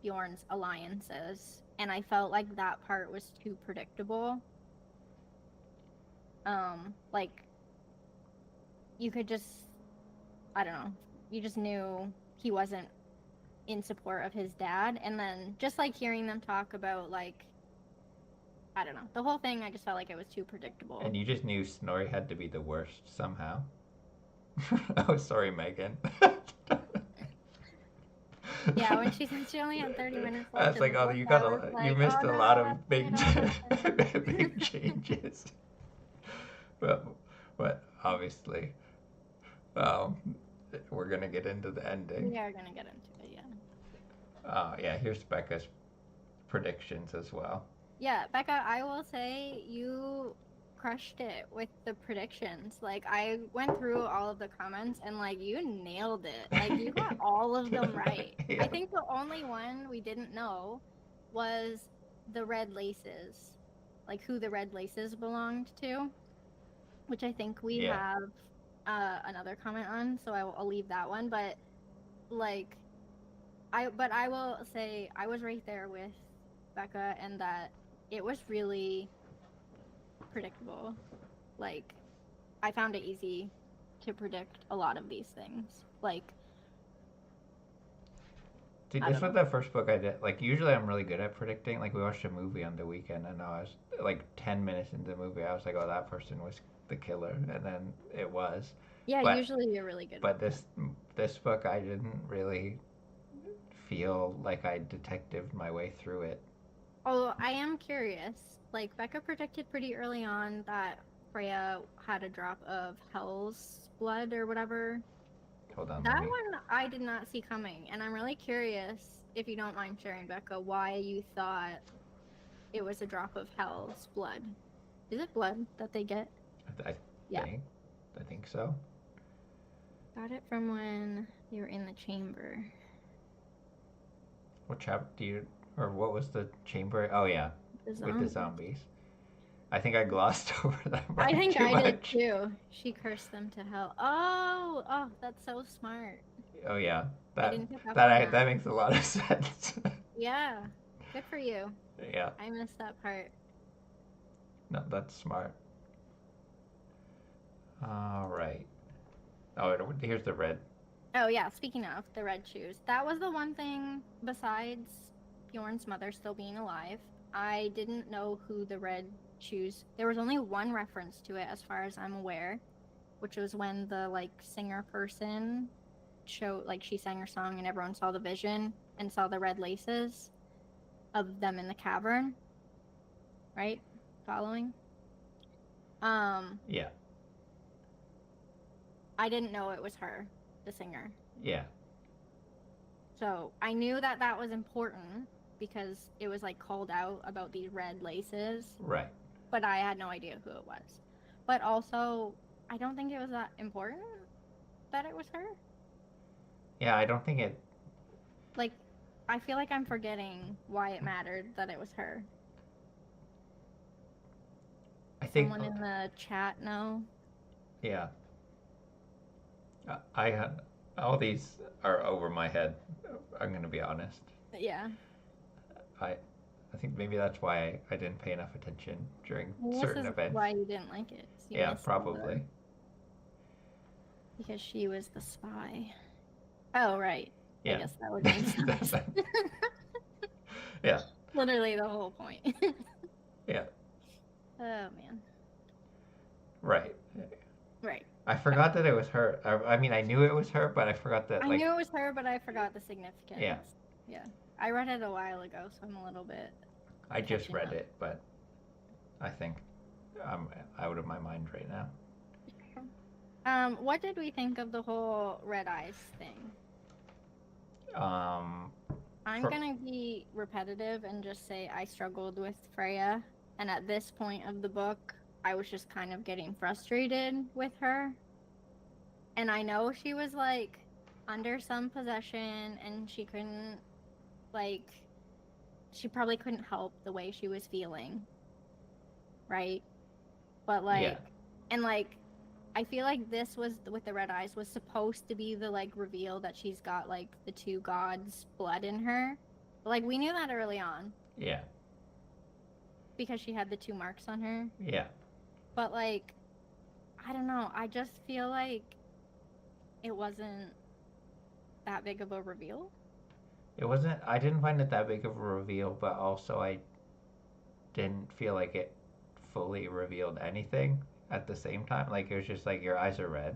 Bjorn's alliances, and I felt like that part was too predictable. Like you could just, I don't know, you just knew he wasn't in support of his dad, and then just like hearing them talk about like, I don't know, the whole thing, I just felt like it was too predictable. And you just knew Snorri had to be the worst somehow. Oh, sorry, Megan. Yeah, when she said she only had 30 minutes left. I was like, oh, you missed a lot of big big changes. But obviously, we're gonna get into the ending. We are gonna get into it, yeah. Yeah, here's Becca's predictions as well. Yeah, Becca, I will say you crushed it with the predictions. Like, I went through all of the comments and, like, you nailed it. Like, you got all of them right. Yeah. I think the only one we didn't know was the red laces. Like, who the red laces belonged to. Which I think we have another comment on, so I'll leave that one. But, like, I will say I was right there with Becca, and that it was really predictable. Like, I found it easy to predict a lot of these things. Like, dude, this was the first book I did. Like, usually I'm really good at predicting. Like, we watched a movie on the weekend, and I was like 10 minutes into the movie, I was like, oh, that person was the killer, and then it was. Yeah, usually you're really good. But this book, I didn't really feel like I detectived my way through it. Oh, I am curious. Like, Becca predicted pretty early on that Freya had a drop of Hell's blood or whatever. Hold on. That one I did not see coming, and I'm really curious, if you don't mind sharing, Becca, why you thought it was a drop of Hell's blood. Is it blood that they get? I think so. Got it from when they were in the chamber. What chapter or what was the chamber? Oh yeah, with the zombies. I think I glossed over that part. I think I did too. She cursed them to hell. Oh, that's so smart. Oh yeah, that makes a lot of sense. Yeah, good for you. Yeah. I missed that part. No, that's smart. All right. Oh, here's the red Oh yeah, speaking of the red shoes, that was the one thing besides Bjorn's mother still being alive. I didn't know who the red shoes. There was only one reference to it as far as I'm aware, which was when the like singer person showed like she sang her song and everyone saw the vision and saw the red laces of them in the cavern, right? Following? Yeah. I didn't know it was her, the singer. Yeah. So I knew that that was important because it was like called out about these red laces, Right. but I had no idea who it was. But also, I don't think it was that important that it was her. Yeah, I don't think it. Like, I feel like I'm forgetting why it mattered that it was her. I think. Someone in the chat know? Yeah. I had. All these are over my head. I'm going to be honest. Yeah. I. I think maybe that's why I didn't pay enough attention during Well, certain this is events. why you didn't like it. You Yeah, missed all the- probably. Because she was the spy. Oh, right. Yeah. I guess that would make sense. Yeah. Literally the whole point. Yeah. Oh, man. Right. Right. I forgot that it was her. I mean, I knew it was her, but I forgot that, I like, knew it was her, but I forgot the significance. Yeah. Yeah. I read it a while ago, so I'm a little bit. I just catching read up. it, but I think I'm out of my mind right now. What did we think of the whole red eyes thing? Um, I'm For- gonna be repetitive and just say I struggled with Freya, and at this point of the book, I was just kind of getting frustrated with her. And I know she was like under some possession, and she couldn't, like, she probably couldn't help the way she was feeling, right? But like, Yeah. and like, I feel like this was with the red eyes was supposed to be the like reveal that she's got like the two gods' blood in her. But like we knew that early on Yeah. because she had the two marks on her. Yeah. But like, I don't know. I just feel like it wasn't that big of a reveal. It wasn't. I didn't find it that big of a reveal, but also I didn't feel like it fully revealed anything at the same time. Like, it was just like, your eyes are red.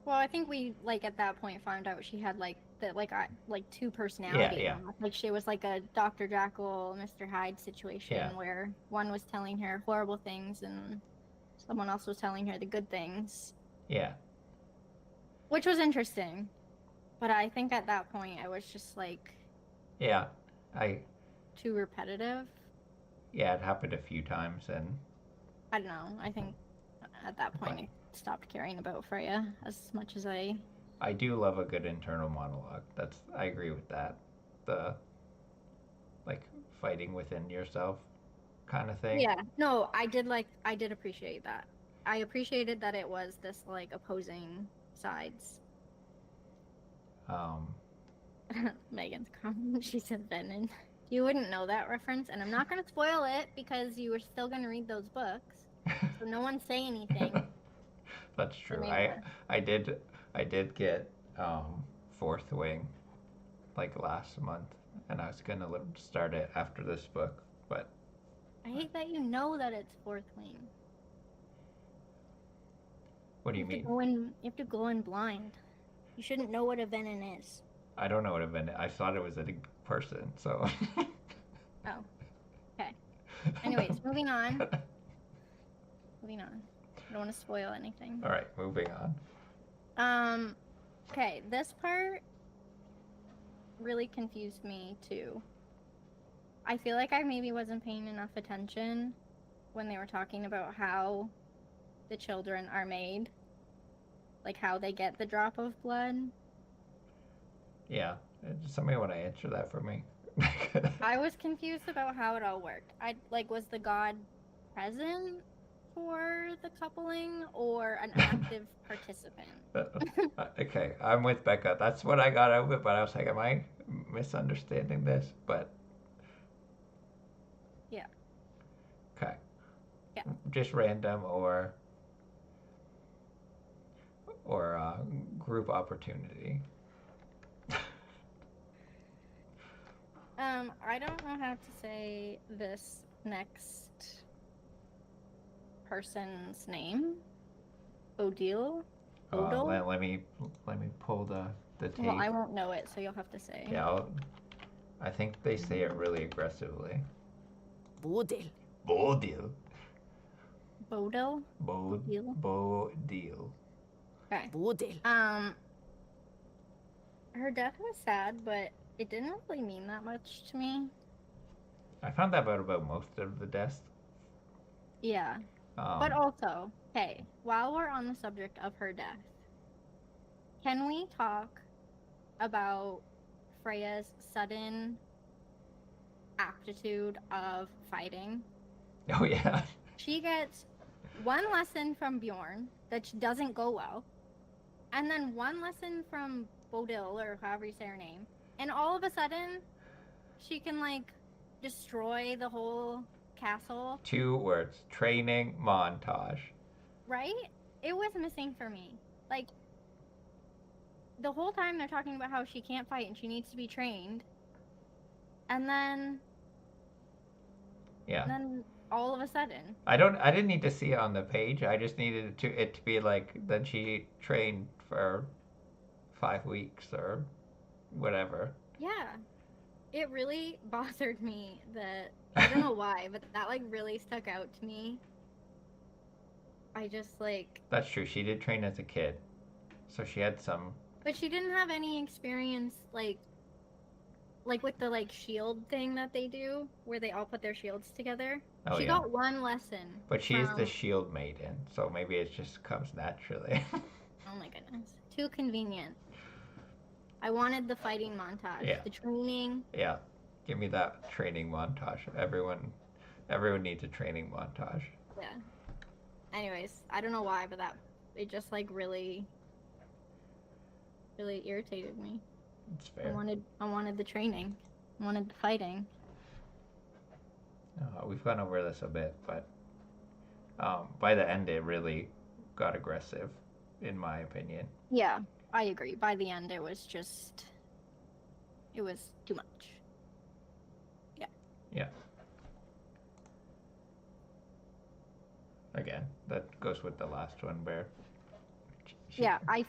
Well, I think we like at that point found out she had like the like two personalities. Yeah. Like she was like a Dr. Jekyll, Mr. Hyde situation Yeah. where one was telling her horrible things and someone else was telling her the good things, Yeah. which was interesting. But I think at that point I was just like Yeah. too repetitive. Yeah, it happened a few times, and I don't know. I think at that point I stopped caring about Freya as much as I do love a good internal monologue. I agree with that. The, like, fighting within yourself kind of thing. Yeah, no, I did appreciate that. I appreciated that it was this like opposing sides. Megan's comment, she said Venom. You wouldn't know that reference, and I'm not gonna spoil it because you were still gonna read those books, so no one say anything. That's true. Remember. I did get Fourth Wing like last month, and I was gonna start it after this book, but I hate that you know that it's Fourth Wing. what do you mean? You have to go in blind. You shouldn't know what a venom is. I don't know what a Venom. I thought it was a person, so. Oh, okay. Anyways, moving on. Moving on. I don't want to spoil anything. All right, moving on. Okay, this part really confused me too. I feel like I maybe wasn't paying enough attention when they were talking about how the children are made, like how they get the drop of blood. Yeah, somebody want to answer that for me? I was confused about how it all worked. Was the god present for the coupling or an active participant? Okay, I'm with Becca. That's what I got out of it, but I was like, am I misunderstanding this? But Yeah. Okay. Yeah. Just random or group opportunity. I don't know how to say this next person's name. Odile? Odile? Let me pull the Well, tape. I won't know it, so you'll have to say. Yeah, I think they say it really aggressively. Bodil. Bodil. Bodil? Bodil. Okay. Bodil. Her death was sad, but it didn't really mean that much to me. I found that out about most of the deaths. Yeah. But also, hey, while we're on the subject of her death, can we talk about Freya's sudden aptitude of fighting? Oh yeah. She gets one lesson from Bjorn that doesn't go well, and then one lesson from Bodil, or however you say her name, and all of a sudden, she can, like, destroy the whole castle. 2 words. Training montage. Right? It was missing for me. Like, the whole time they're talking about how she can't fight and she needs to be trained. And then... Yeah. And then all of a sudden... I didn't need to see it on the page. I just needed it to be like that she trained for 5 weeks or whatever. Yeah. It really bothered me that... I don't know why, but that, like, really stuck out to me. I just, like... That's true. She did train as a kid. So she had some... But she didn't have any experience, like with the, like, shield thing that they do, where they all put their shields together. Oh, she yeah. got one lesson. But she is the shield maiden, so maybe it just comes naturally. Oh my goodness. Too convenient. I wanted the fighting montage. Yeah. The training. Yeah. Give me that training montage. Everyone needs a training montage. Yeah. Anyways, I don't know why, but it just, like, really irritated me. It's fair. I wanted the training. I wanted the fighting. We've gone over this a bit, but by the end it really got aggressive, in my opinion. Yeah, I agree. By the end, it was too much. Yeah. Yeah. Again, that goes with the last one where... Yeah, I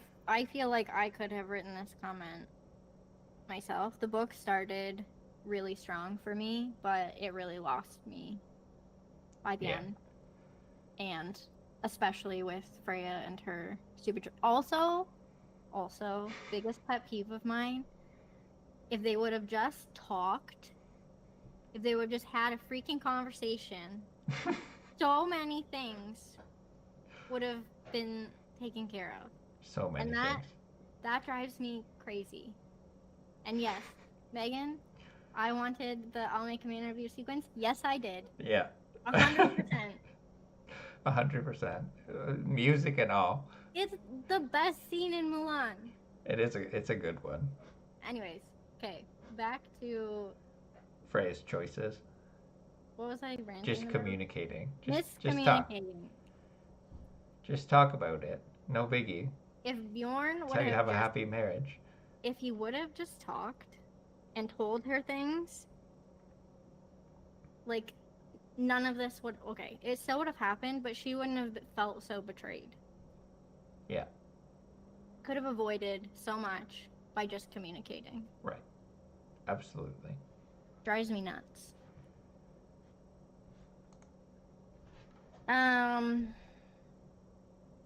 feel like I could have written this comment myself. The book started really strong for me, but it really lost me by the end. And especially with Freya and her stupid... Also, biggest pet peeve of mine, if they would have just talked, if they would have just had a freaking conversation, so many things would have been taken care of. So many and things. That drives me crazy. And yes, Megan, I wanted the I'll make a man interview sequence. Yes, I did. Yeah. 100%. 100%. Music and all. It's the best scene in Mulan. It's a good one. Anyways, okay, back to Freya's choices. what was I ranting Just about? communicating. Miscommunicating. Just talk about it. No biggie. If Bjorn That's how you have a happy marriage. If he would have just talked and told her things, like, none of this would... Okay, it still would have happened, but she wouldn't have felt so betrayed. Yeah. Could have avoided so much by just communicating. Right. Absolutely. Drives me nuts.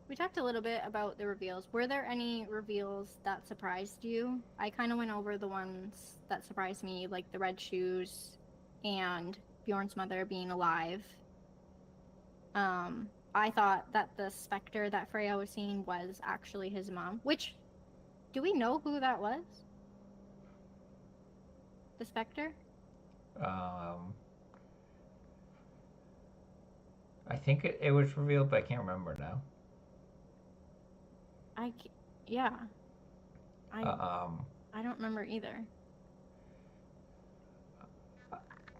We talked a little bit about the reveals. Were there any reveals that surprised you? I kind of went over the ones that surprised me, like the red shoes and Bjorn's mother being alive. I thought that the specter that Freya was seeing was actually his mom, which, do we know who that was? The specter? I think it was revealed, but I can't remember now. Yeah. I don't remember either.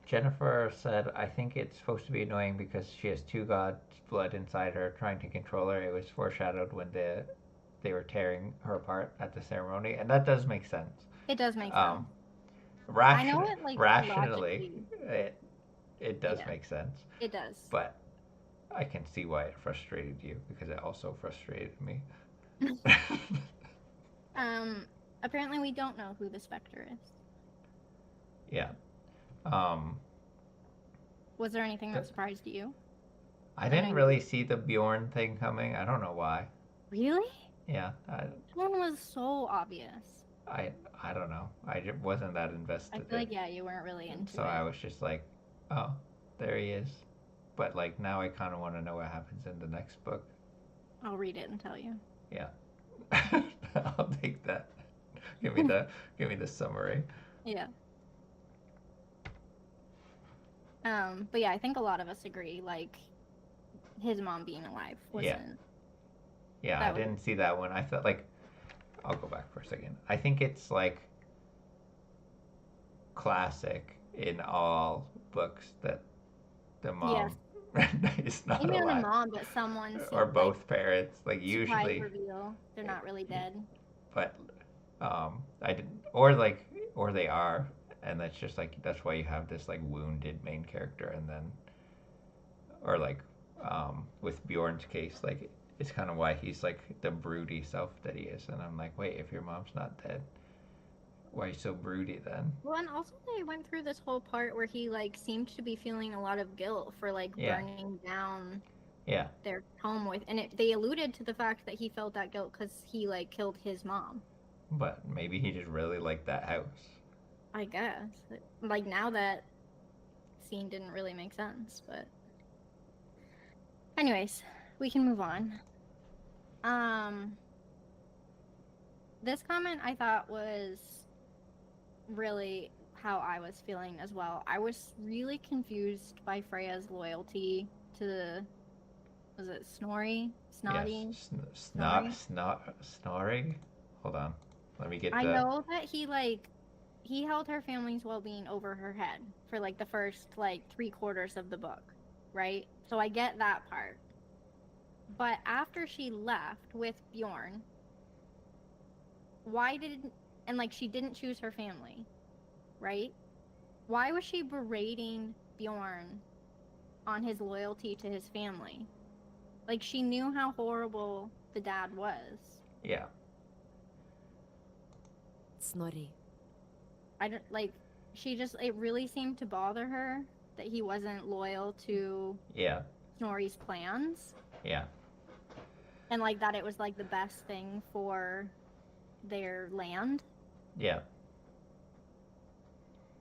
Jennifer said, I think it's supposed to be annoying because she has 2 gods' blood inside her trying to control her. It was foreshadowed when they were tearing her apart at the ceremony, and that does make sense. It does make sense. I know ration it like rationally, logically. it does Yeah, make sense, it does. but I can see why it frustrated you because it also frustrated me. um, apparently we don't know who the Spectre is. Yeah. Um, Was there anything the, that surprised you? I I know didn't you really see the Bjorn thing coming. I don't know why. really. Yeah, This one was so obvious. I, I don't know. Wasn't that I invested feel in, like yeah, you weren't really into so I it. was just like, oh, there he is. But like now, I kind of want to know what happens in the next book. I'll read it and tell you. Yeah, I'll take that. Give me the give me the summary. Yeah. But yeah, I think a lot of us agree. Like his mom being alive Yeah, wasn't. yeah. I That was didn't see that one. I thought like I'll go back for a second. I think it's like classic in all books that the yes. mom is not Maybe not the alive, mom, but someone or seemed like both parents. Like surprise usually, reveal. They're not really dead. but I didn't, or like, or they are, and that's just like that's why you have this like wounded main character, and then, or like, with Bjorn's case, like it's kind of why he's like the broody self that he is, and I'm like, wait, if your mom's not dead, why are you so broody then? Well, and also they went through this whole part where he like seemed to be feeling a lot of guilt for like Yeah, burning down yeah, their home with, and they alluded to the fact that he felt that guilt because he like killed his mom. but maybe he just really liked that house. I guess. Like now that scene didn't really make sense, but anyways, we can move on. This comment I thought was really how I was feeling as well. I was really confused by Freya's loyalty to, was it Snorri? Snotty? Yes, Snorri? snoring. Hold on, let me get I the. know that he held her family's well-being over her head for like the first like 3/4 of the book, right? So I get that part. But after she left with Bjorn, why did and like she didn't choose her family, right? Why was she berating Bjorn on his loyalty to his family? Like she knew how horrible the dad was. Yeah, Snorri. I don't like she just it really seemed to bother her that he wasn't loyal to yeah, Snorri's plans yeah, and like that it was like the best thing for their land, yeah.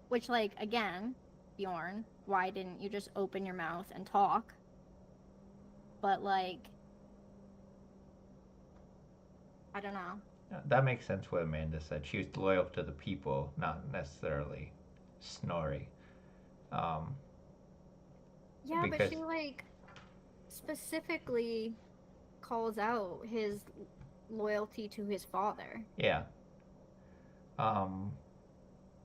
which like again, Bjorn, why didn't you just open your mouth and talk? But like I don't know. That makes sense what Amanda said. She was loyal to the people, not necessarily Snorri. Um, Yeah, but because she like specifically calls out his loyalty to his father. yeah, um,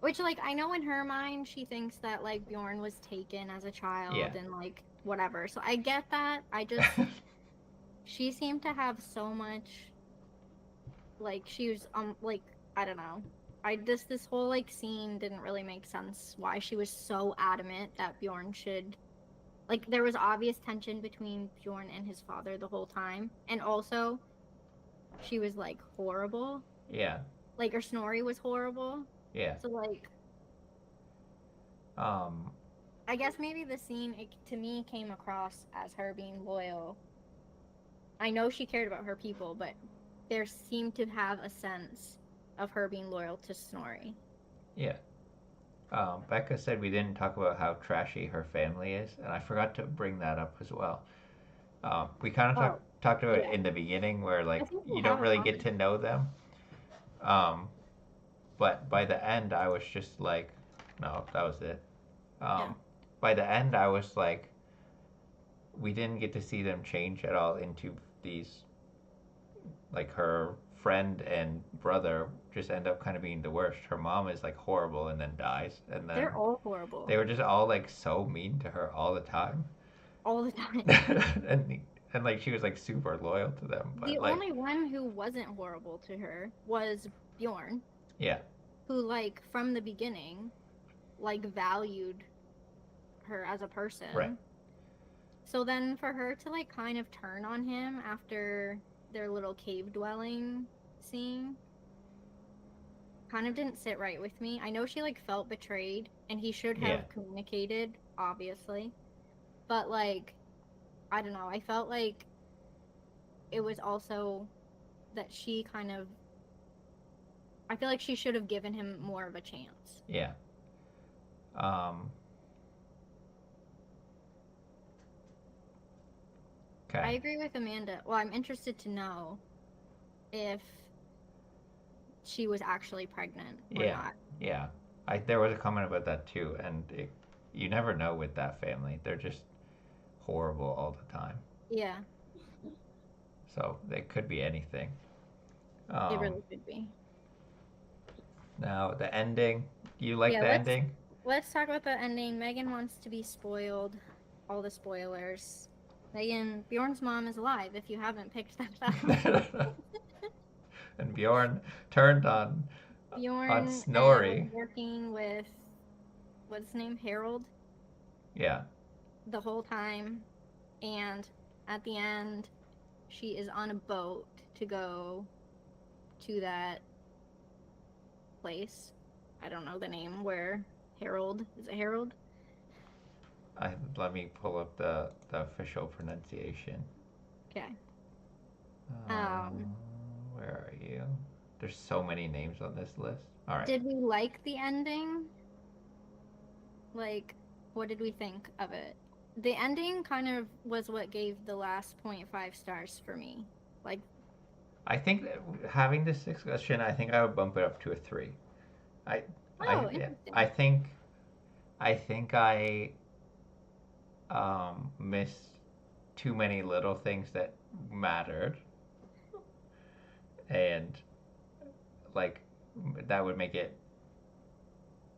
Which like I know in her mind she thinks that like Bjorn was taken as a child yeah, and like whatever. So I get that. I just she seemed to have so much like she was like I don't know. This whole like scene didn't really make sense why she was so adamant that Bjorn should like there was obvious tension between Bjorn and his father the whole time. And also she was like horrible. yeah, Like or Snorri was horrible. yeah. So like Um, I guess maybe the scene to me came across as her being loyal. I know she cared about her people, but there seemed to have a sense of her being loyal to Snorri. yeah. Becca said we didn't talk about how trashy her family is, and I forgot to bring that up as well. We kind of Oh, talked about it yeah. in the beginning, where I like think you we'll don't have a really get comment. to know them. Um, but by the end, I was just like, no, that was it. Yeah. By the end, I was like, we didn't get to see them change at all into these, like her friend and brother just end up kind of being the worst. Her mom is like horrible and then dies, and then They're all horrible. they were just all like so mean to her all the time. All the time. and and like she was like super loyal to them, The but like only one who wasn't horrible to her was Bjorn. yeah, who, like, from the beginning, like, valued her as a person. Right. So then for her to, like, kind of turn on him after their little cave dwelling scene kind of didn't sit right with me. I know she, like, felt betrayed, and he should have Yeah. communicated, obviously. But, like, I don't know. I felt like it was also that she kind of... I feel like she should have given him more of a chance. Yeah. Okay. I agree with Amanda. Well, I'm interested to know if she was actually pregnant or Yeah. not. Yeah. There was a comment about that too, and you never know with that family. They're just horrible all the time. Yeah, So it could be anything. it really could be. Now the ending. You like Yeah, the ending? Let's talk about the ending. Megan wants to be spoiled. All the spoilers. Megan, Bjorn's mom is alive, if you haven't picked that up. And Bjorn turned on Bjorn Snorri. working with, what's his name, Harold, Yeah. the whole time. And at the end, she is on a boat to go to that place. I don't know the name where Harold... Is it Harold? Let me pull up the official pronunciation. Okay. Where are you? There's so many names on this list. All right. Did we like the ending? Like, what did we think of it? The ending kind of was what gave the last 0.5 stars for me. Like, I think that having this discussion, I think I would bump it up to a 3. interesting. I think I missed too many little things that mattered, and like that would make it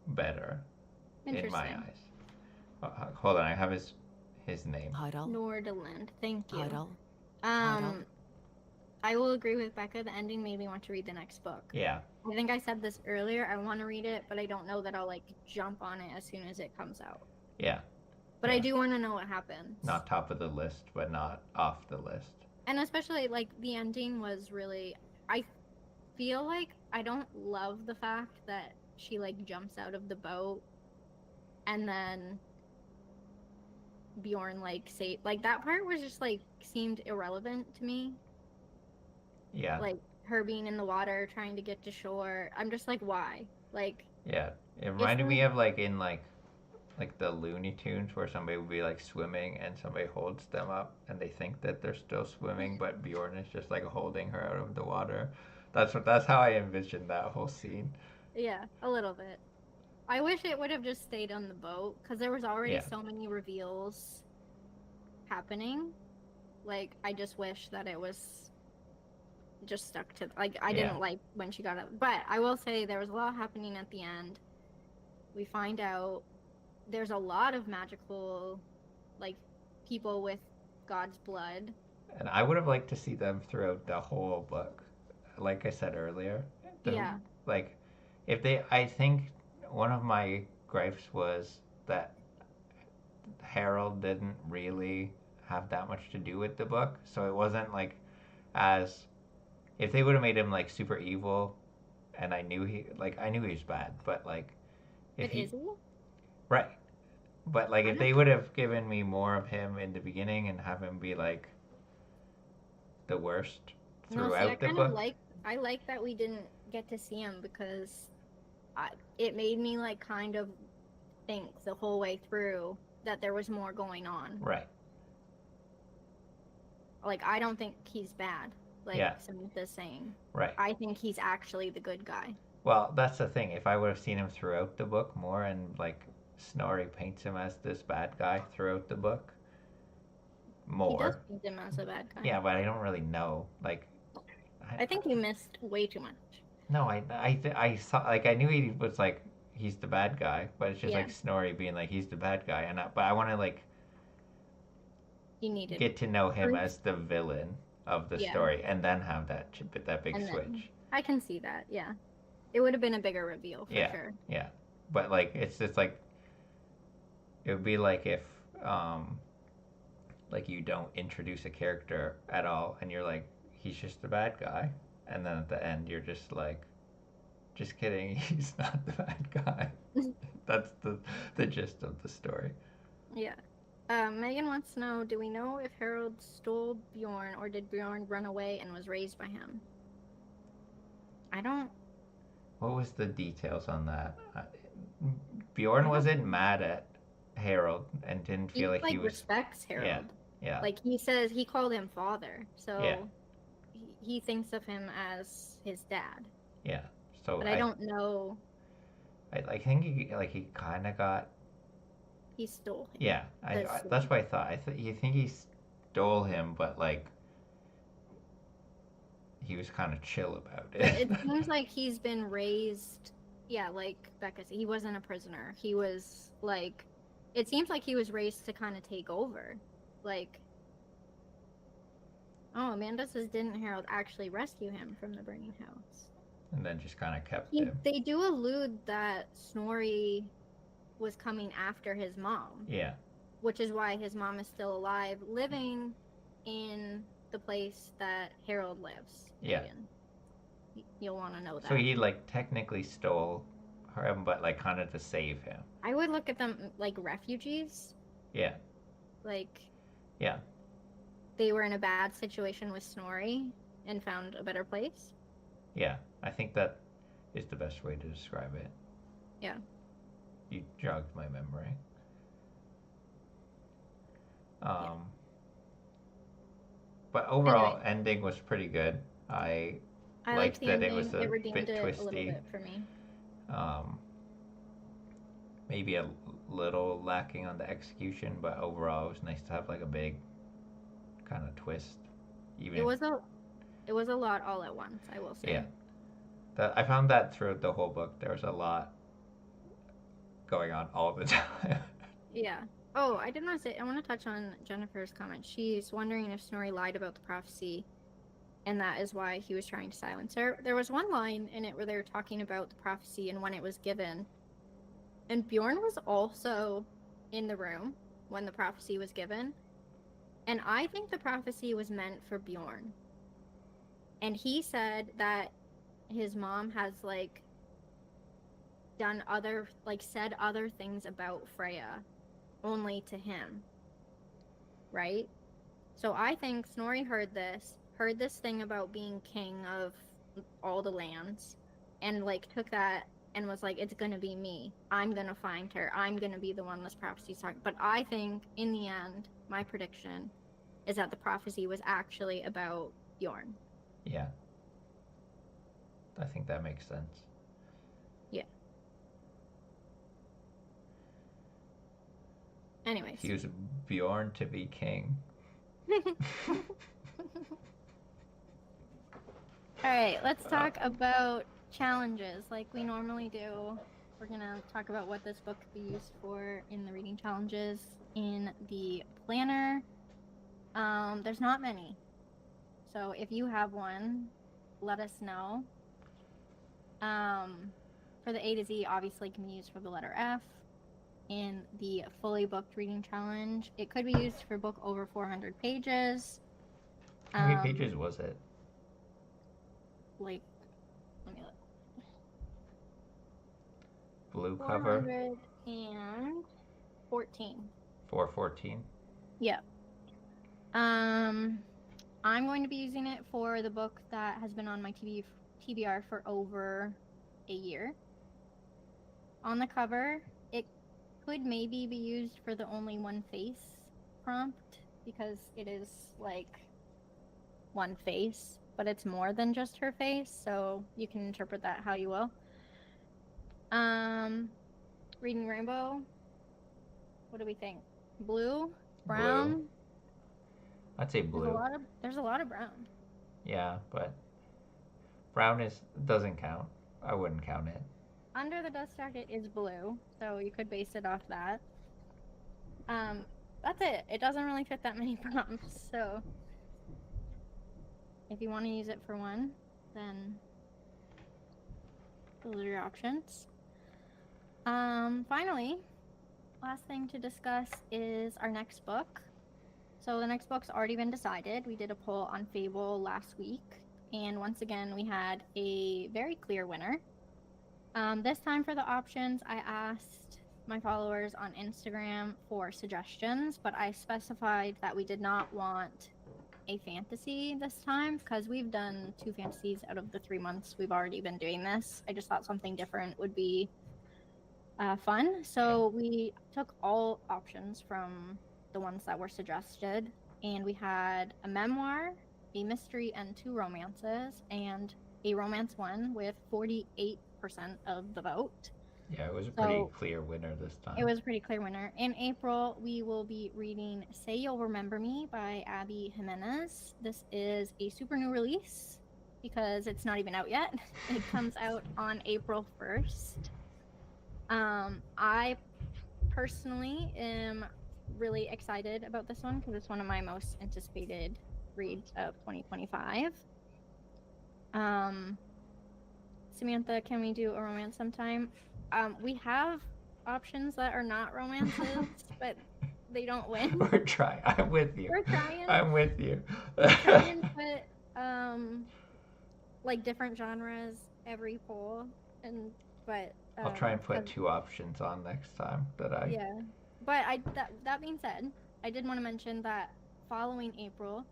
better in my eyes. Hold on, I have his name. Nordaland. Thank you. Harald. I will agree with Becca. The ending made me want to read the next book. Yeah. I think I said this earlier. I want to read it, but I don't know that I'll, like, jump on it as soon as it comes out. Yeah. But I do want to know what happens. Not top of the list, but not off the list. And especially, like, the ending was really... I feel like I don't love the fact that she, like, jumps out of the boat and then Bjorn, like, like, that part was just, like, seemed irrelevant to me. Yeah. Like, her being in the water, trying to get to shore. I'm just like, why? Like... Yeah. It reminded me of, like, in, like the Looney Tunes where somebody would be, like, swimming and somebody holds them up and they think that they're still swimming, but Bjorn is just, like, holding her out of the water. That's how I envisioned that whole scene. Yeah, a little bit. I wish it would have just stayed on the boat, because there was already so many reveals happening. Like, I just wish that it was just stuck to... Like, I didn't like when she got up. But I will say there was a lot happening at the end. We find out there's a lot of magical, like, people with God's blood. And I would have liked to see them throughout the whole book. Like I said earlier. Like, I think one of my gripes was that Harold didn't really have that much to do with the book. So it wasn't, like, as... If they would have made him, like, super evil, and I knew he was bad, but, like... Is he? Right. But, like, if they would have given me more of him in the beginning and have him be, like, the worst throughout the book... I like that we didn't get to see him, because it made me, like, kind of think the whole way through that there was more going on. Right. Like, I don't think he's bad, like Samantha's saying. Right. I think he's actually the good guy. Well, that's the thing. If I would have seen him throughout the book more, and, like, Snorri paints him as this bad guy throughout the book more. He does paint him as a bad guy. Yeah, but I don't really know. Like, I think you missed way too much. No, I saw, like, I knew he was, like, he's the bad guy, but it's just like Snorri being like he's the bad guy, and but I want to, like, get to know him as the villain of the story, and then have that big switch. I can see that, yeah. It would have been a bigger reveal for Yeah, sure. yeah. But like it's just like it would be like if like you don't introduce a character at all and you're like he's just a bad guy and then at the end you're just like just kidding, he's not the bad guy. That's the gist of the story. Yeah. Megan wants to know, do we know if Harold stole Bjorn or did Bjorn run away and was raised by him? I don't. What was the details on that? I Bjorn don't. wasn't mad at Harold and didn't He feel like he like was. respects Yeah, Harold. yeah, Like he says he called him father, yeah, so he thinks of him as his dad. yeah. So But I don't know. I think he kind of got. He stole him. Yeah, that's what I thought. You think he stole him, but like he was kind of chill about it. It seems like he's been raised. Yeah, like Becca said, he wasn't a prisoner. He was like. It seems like he was raised to kind of take over. Like. Oh, Amanda says, didn't Harold actually rescue him from the burning house? And then just kind of kept him. They do allude that Snorri was coming after his mom. Yeah. Which is why his mom is still alive, living in the place that Harold lives. Yeah. Megan. You'll want to know that. So he like technically stole him, but like kind of to save him. I would look at them like refugees. Yeah. Like. Yeah. They were in a bad situation with Snorri and found a better place. Yeah, I think that is the best way to describe it. Yeah. You jogged my memory. Yeah. But overall, ending was pretty good. I liked the that ending. It was a it redeemed bit it twisty. a little bit for me. Maybe a little lacking on the execution, but overall, it was nice to have like a big kind of twist. It was a lot all at once, I will say. Yeah. I found that throughout the whole book, there was a lot going on all the time. Yeah. Oh, I did want to say, I want to touch on Jennifer's comment. She's wondering if Snorri lied about the prophecy, and that is why he was trying to silence her. There was one line in it where they were talking about the prophecy and when it was given. And Bjorn was also in the room when the prophecy was given. And I think the prophecy was meant for Bjorn. And he said that his mom has like said other things about Freya only to him. Right? So I think Snorri heard this thing about being king of all the lands, and like took that and was like, it's gonna be me. I'm gonna find her. I'm gonna be the one this prophecy's talking. But I think in the end, my prediction is that the prophecy was actually about Bjorn. Yeah. I think that makes sense. Yeah. Anyways. He was Bjorn to be king. Alright, let's talk about challenges like we normally do. We're gonna talk about what this book could be used for in the reading challenges in the planner. There's not many. So if you have one, let us know. For the A to Z, obviously can be used for the letter F. In the fully booked reading challenge, it could be used for book over 400 pages. How many pages was it? Like, let me look. Blue cover? 414. 414? Yeah. I'm going to be using it for the book that has been on my TBR for over a year. On the cover, it could maybe be used for the only one face prompt because it is like one face, but it's more than just her face, so you can interpret that how you will. Reading Rainbow. What do we think? Blue? Brown? Blue. I'd say blue. There's a lot of brown. Yeah, but brown doesn't count. I wouldn't count it. Under the dust jacket is blue, so you could base it off that. That's it. It doesn't really fit that many prompts, so if you want to use it for one, then Those are your options. Finally, last thing to discuss is our next book. So the next book's already been decided. We did a poll on Fable last week, and once again, we had a very clear winner. This time for the options, I asked my followers on Instagram for suggestions, but I specified that we did not want a fantasy this time because we've done 2 fantasies out of the 3 months we've already been doing this. I just thought something different would be fun. So we took all options from the ones that were suggested, and we had a memoir, a mystery, and 2 romances, and a romance one with 48% of the vote. Yeah, it was a pretty clear winner this time. It was a pretty clear winner. In April, we will be reading Say You'll Remember Me by Abby Jimenez. This is a super new release because it's not even out yet. It comes out on April 1st. I personally am really excited about this one because it's one of my most anticipated reads of 2025. Samantha, can we do a romance sometime? We have options that are not romances, but they don't win. We're trying. I'm with you. We're trying. I'm with you. We're trying to put like different genres every poll, but I'll try and put 2 options on next time that I. Yeah, but that being said, I did want to mention that following April,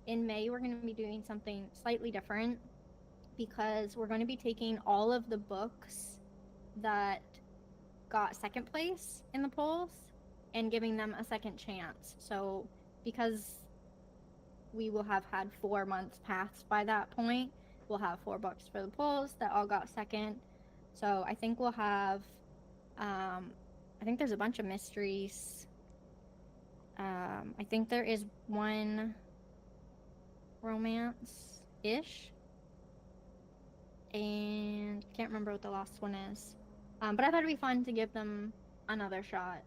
in May we're going to be doing something slightly different because we're going to be taking all of the books that got second place in the polls and giving them a second chance. So because we will have had 4 months passed by that point, we'll have 4 books for the polls that all got second. So I think we'll have I think there's a bunch of mysteries. I think there is one romance-ish, and I can't remember what the last one is. But I thought it'd be fun to give them another shot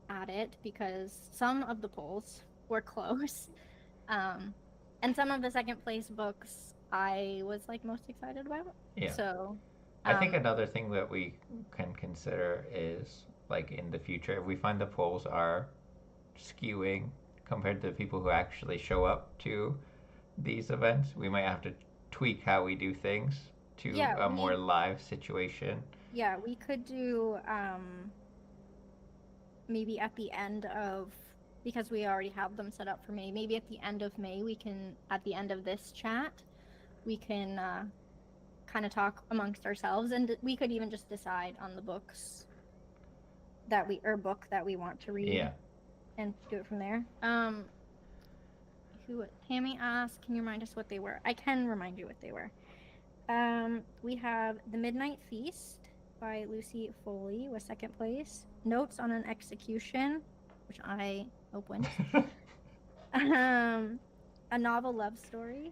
at it because some of the polls were close. And some of the second place books I was like most excited about. Yeah. So I think another thing that we can consider is like in the future, if we find the polls are skewing compared to the people who actually show up to these events, we might have to tweak how we do things to a more live situation. Yeah, we could do maybe at the end of, because we already have them set up for May, maybe at the end of May we can, at the end of this chat, we can kind of talk amongst ourselves, and we could even just decide on the books that book that we want to read. Yeah. And do it from there. Tammy asked, can you remind us what they were? I can remind you what they were. We have The Midnight Feast by Lucy Foley was second place. Notes on an Execution, which I hope wins. A Novel Love Story.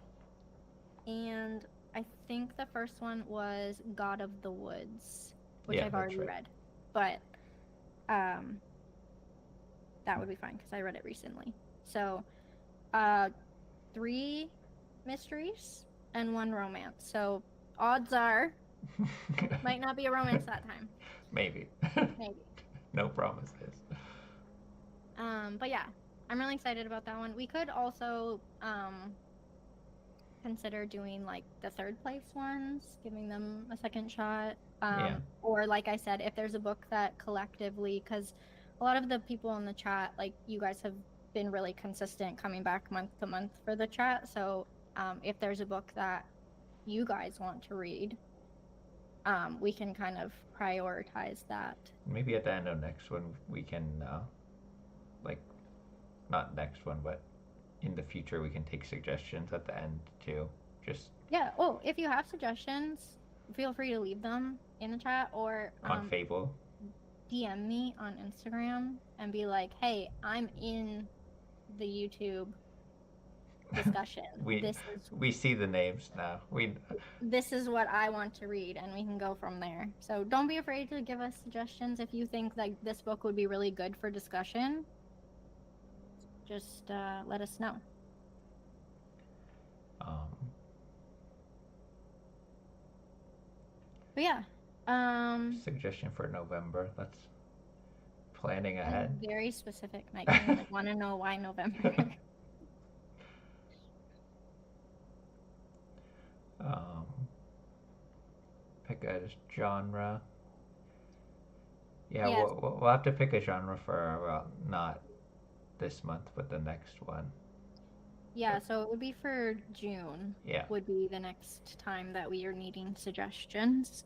And I think the first one was God of the Woods, which I've already read. But that would be fine because I read it recently. So 3 mysteries and 1 romance. So odds are might not be a romance that time. Maybe. No promises. But yeah, I'm really excited about that one. We could also consider doing like the third place ones, giving them a second shot. Or like I said, if there's a book that collectively, because a lot of the people in the chat, like you guys have been really consistent coming back month to month for the chat. So if there's a book that you guys want to read, we can kind of prioritize that. Maybe at the end of next one we can like, not next one, but in the future we can take suggestions at the end too. Just if you have suggestions, feel free to leave them in the chat or on Fable. DM me on Instagram and be like, hey, I'm in the YouTube discussion. We see the names now. This is what I want to read, and we can go from there. So don't be afraid to give us suggestions if you think like this book would be really good for discussion. Just let us know. But yeah. Suggestion for November. That's planning That's ahead. very specific, Megan. Like, want to know why November? um, pick a genre. Yeah, Yes. we'll have to pick a genre for not this month, but the next one. Yeah, so it would be for June. Yeah. Would be the next time that we are needing suggestions.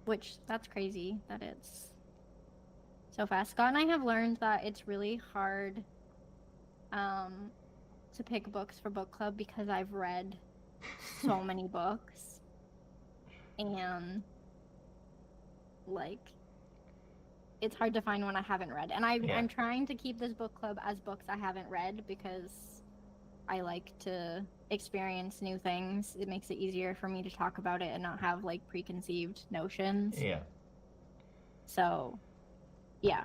Which that's crazy that it's so fast. Scott and I have learned that it's really hard to pick books for book club because I've read so many books and like it's hard to find one I haven't read. And I'm trying to keep this book club as books I haven't read because I like to experience new things. It makes it easier for me to talk about it and not have like preconceived notions. Yeah. So, yeah.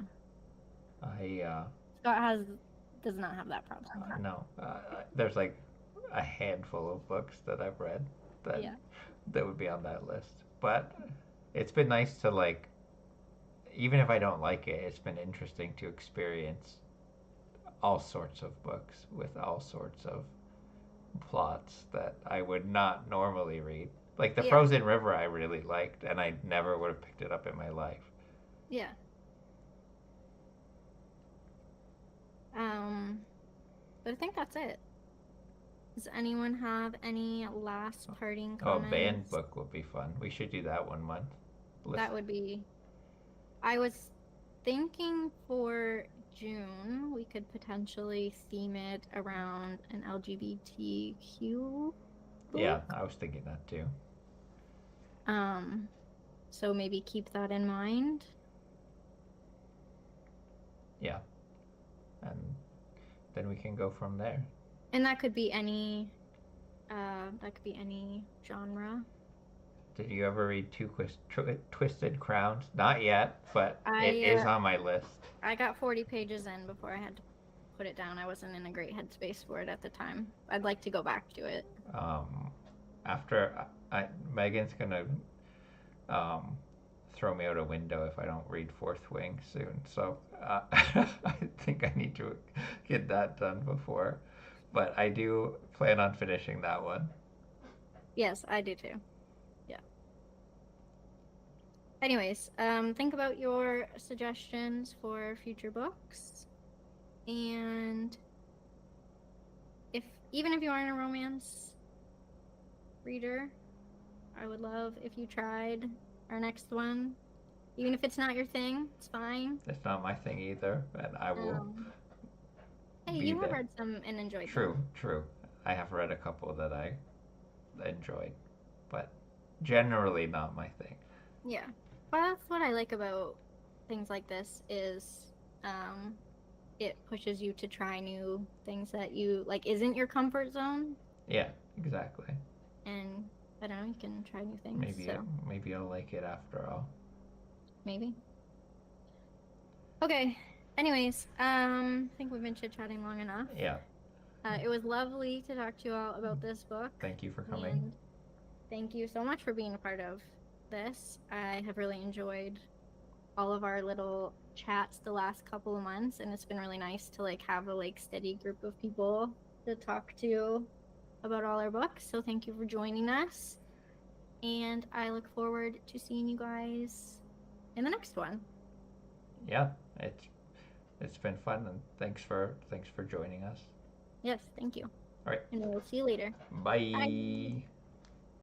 Scott does not have that problem. No. There's like a handful of books that I've read that would be on that list. But it's been nice to like, even if I don't like it, it's been interesting to experience all sorts of books with all sorts of plots that I would not normally read. Like the Frozen River I really liked, and I never would have picked it up in my life. Yeah. But I think that's it. Does anyone have any last parting comments? Oh, a band book would be fun. We should do that one month. That would be... I was thinking for June, we could potentially theme it around an LGBTQ book. Yeah, I was thinking that too. So maybe keep that in mind. Yeah. And then we can go from there. And that could be any genre. Did you ever read Twisted Crowns? Not yet, but it is on my list. I got 40 pages in before I had to put it down. I wasn't in a great headspace for it at the time. I'd like to go back to it. After Megan's gonna throw me out a window if I don't read Fourth Wing soon. So I think I need to get that done before. But I do plan on finishing that one. Yes, I do too. Yeah. Anyways, think about your suggestions for future books. And even if you aren't a romance reader, I would love if you tried our next one. Even if it's not your thing, it's fine. It's not my thing either, and I will. Hey, you have read some and enjoyed them. True. I have read a couple that I enjoyed, but generally not my thing. Yeah. Well, that's what I like about things like this is it pushes you to try new things that you like isn't your comfort zone. Yeah, exactly. And I don't know, you can try new things. Maybe I'll like it after all. Maybe. Okay. Anyways, I think we've been chit-chatting long enough. Yeah. It was lovely to talk to you all about this book. Thank you for coming. And thank you so much for being a part of this. I have really enjoyed all of our little chats the last couple of months, and it's been really nice to like have a like steady group of people to talk to about all our books. So thank you for joining us, and I look forward to seeing you guys in the next one. Yeah, it's been fun, and thanks for joining us. Yes, thank you. All right. And we'll see you later. Bye. Bye.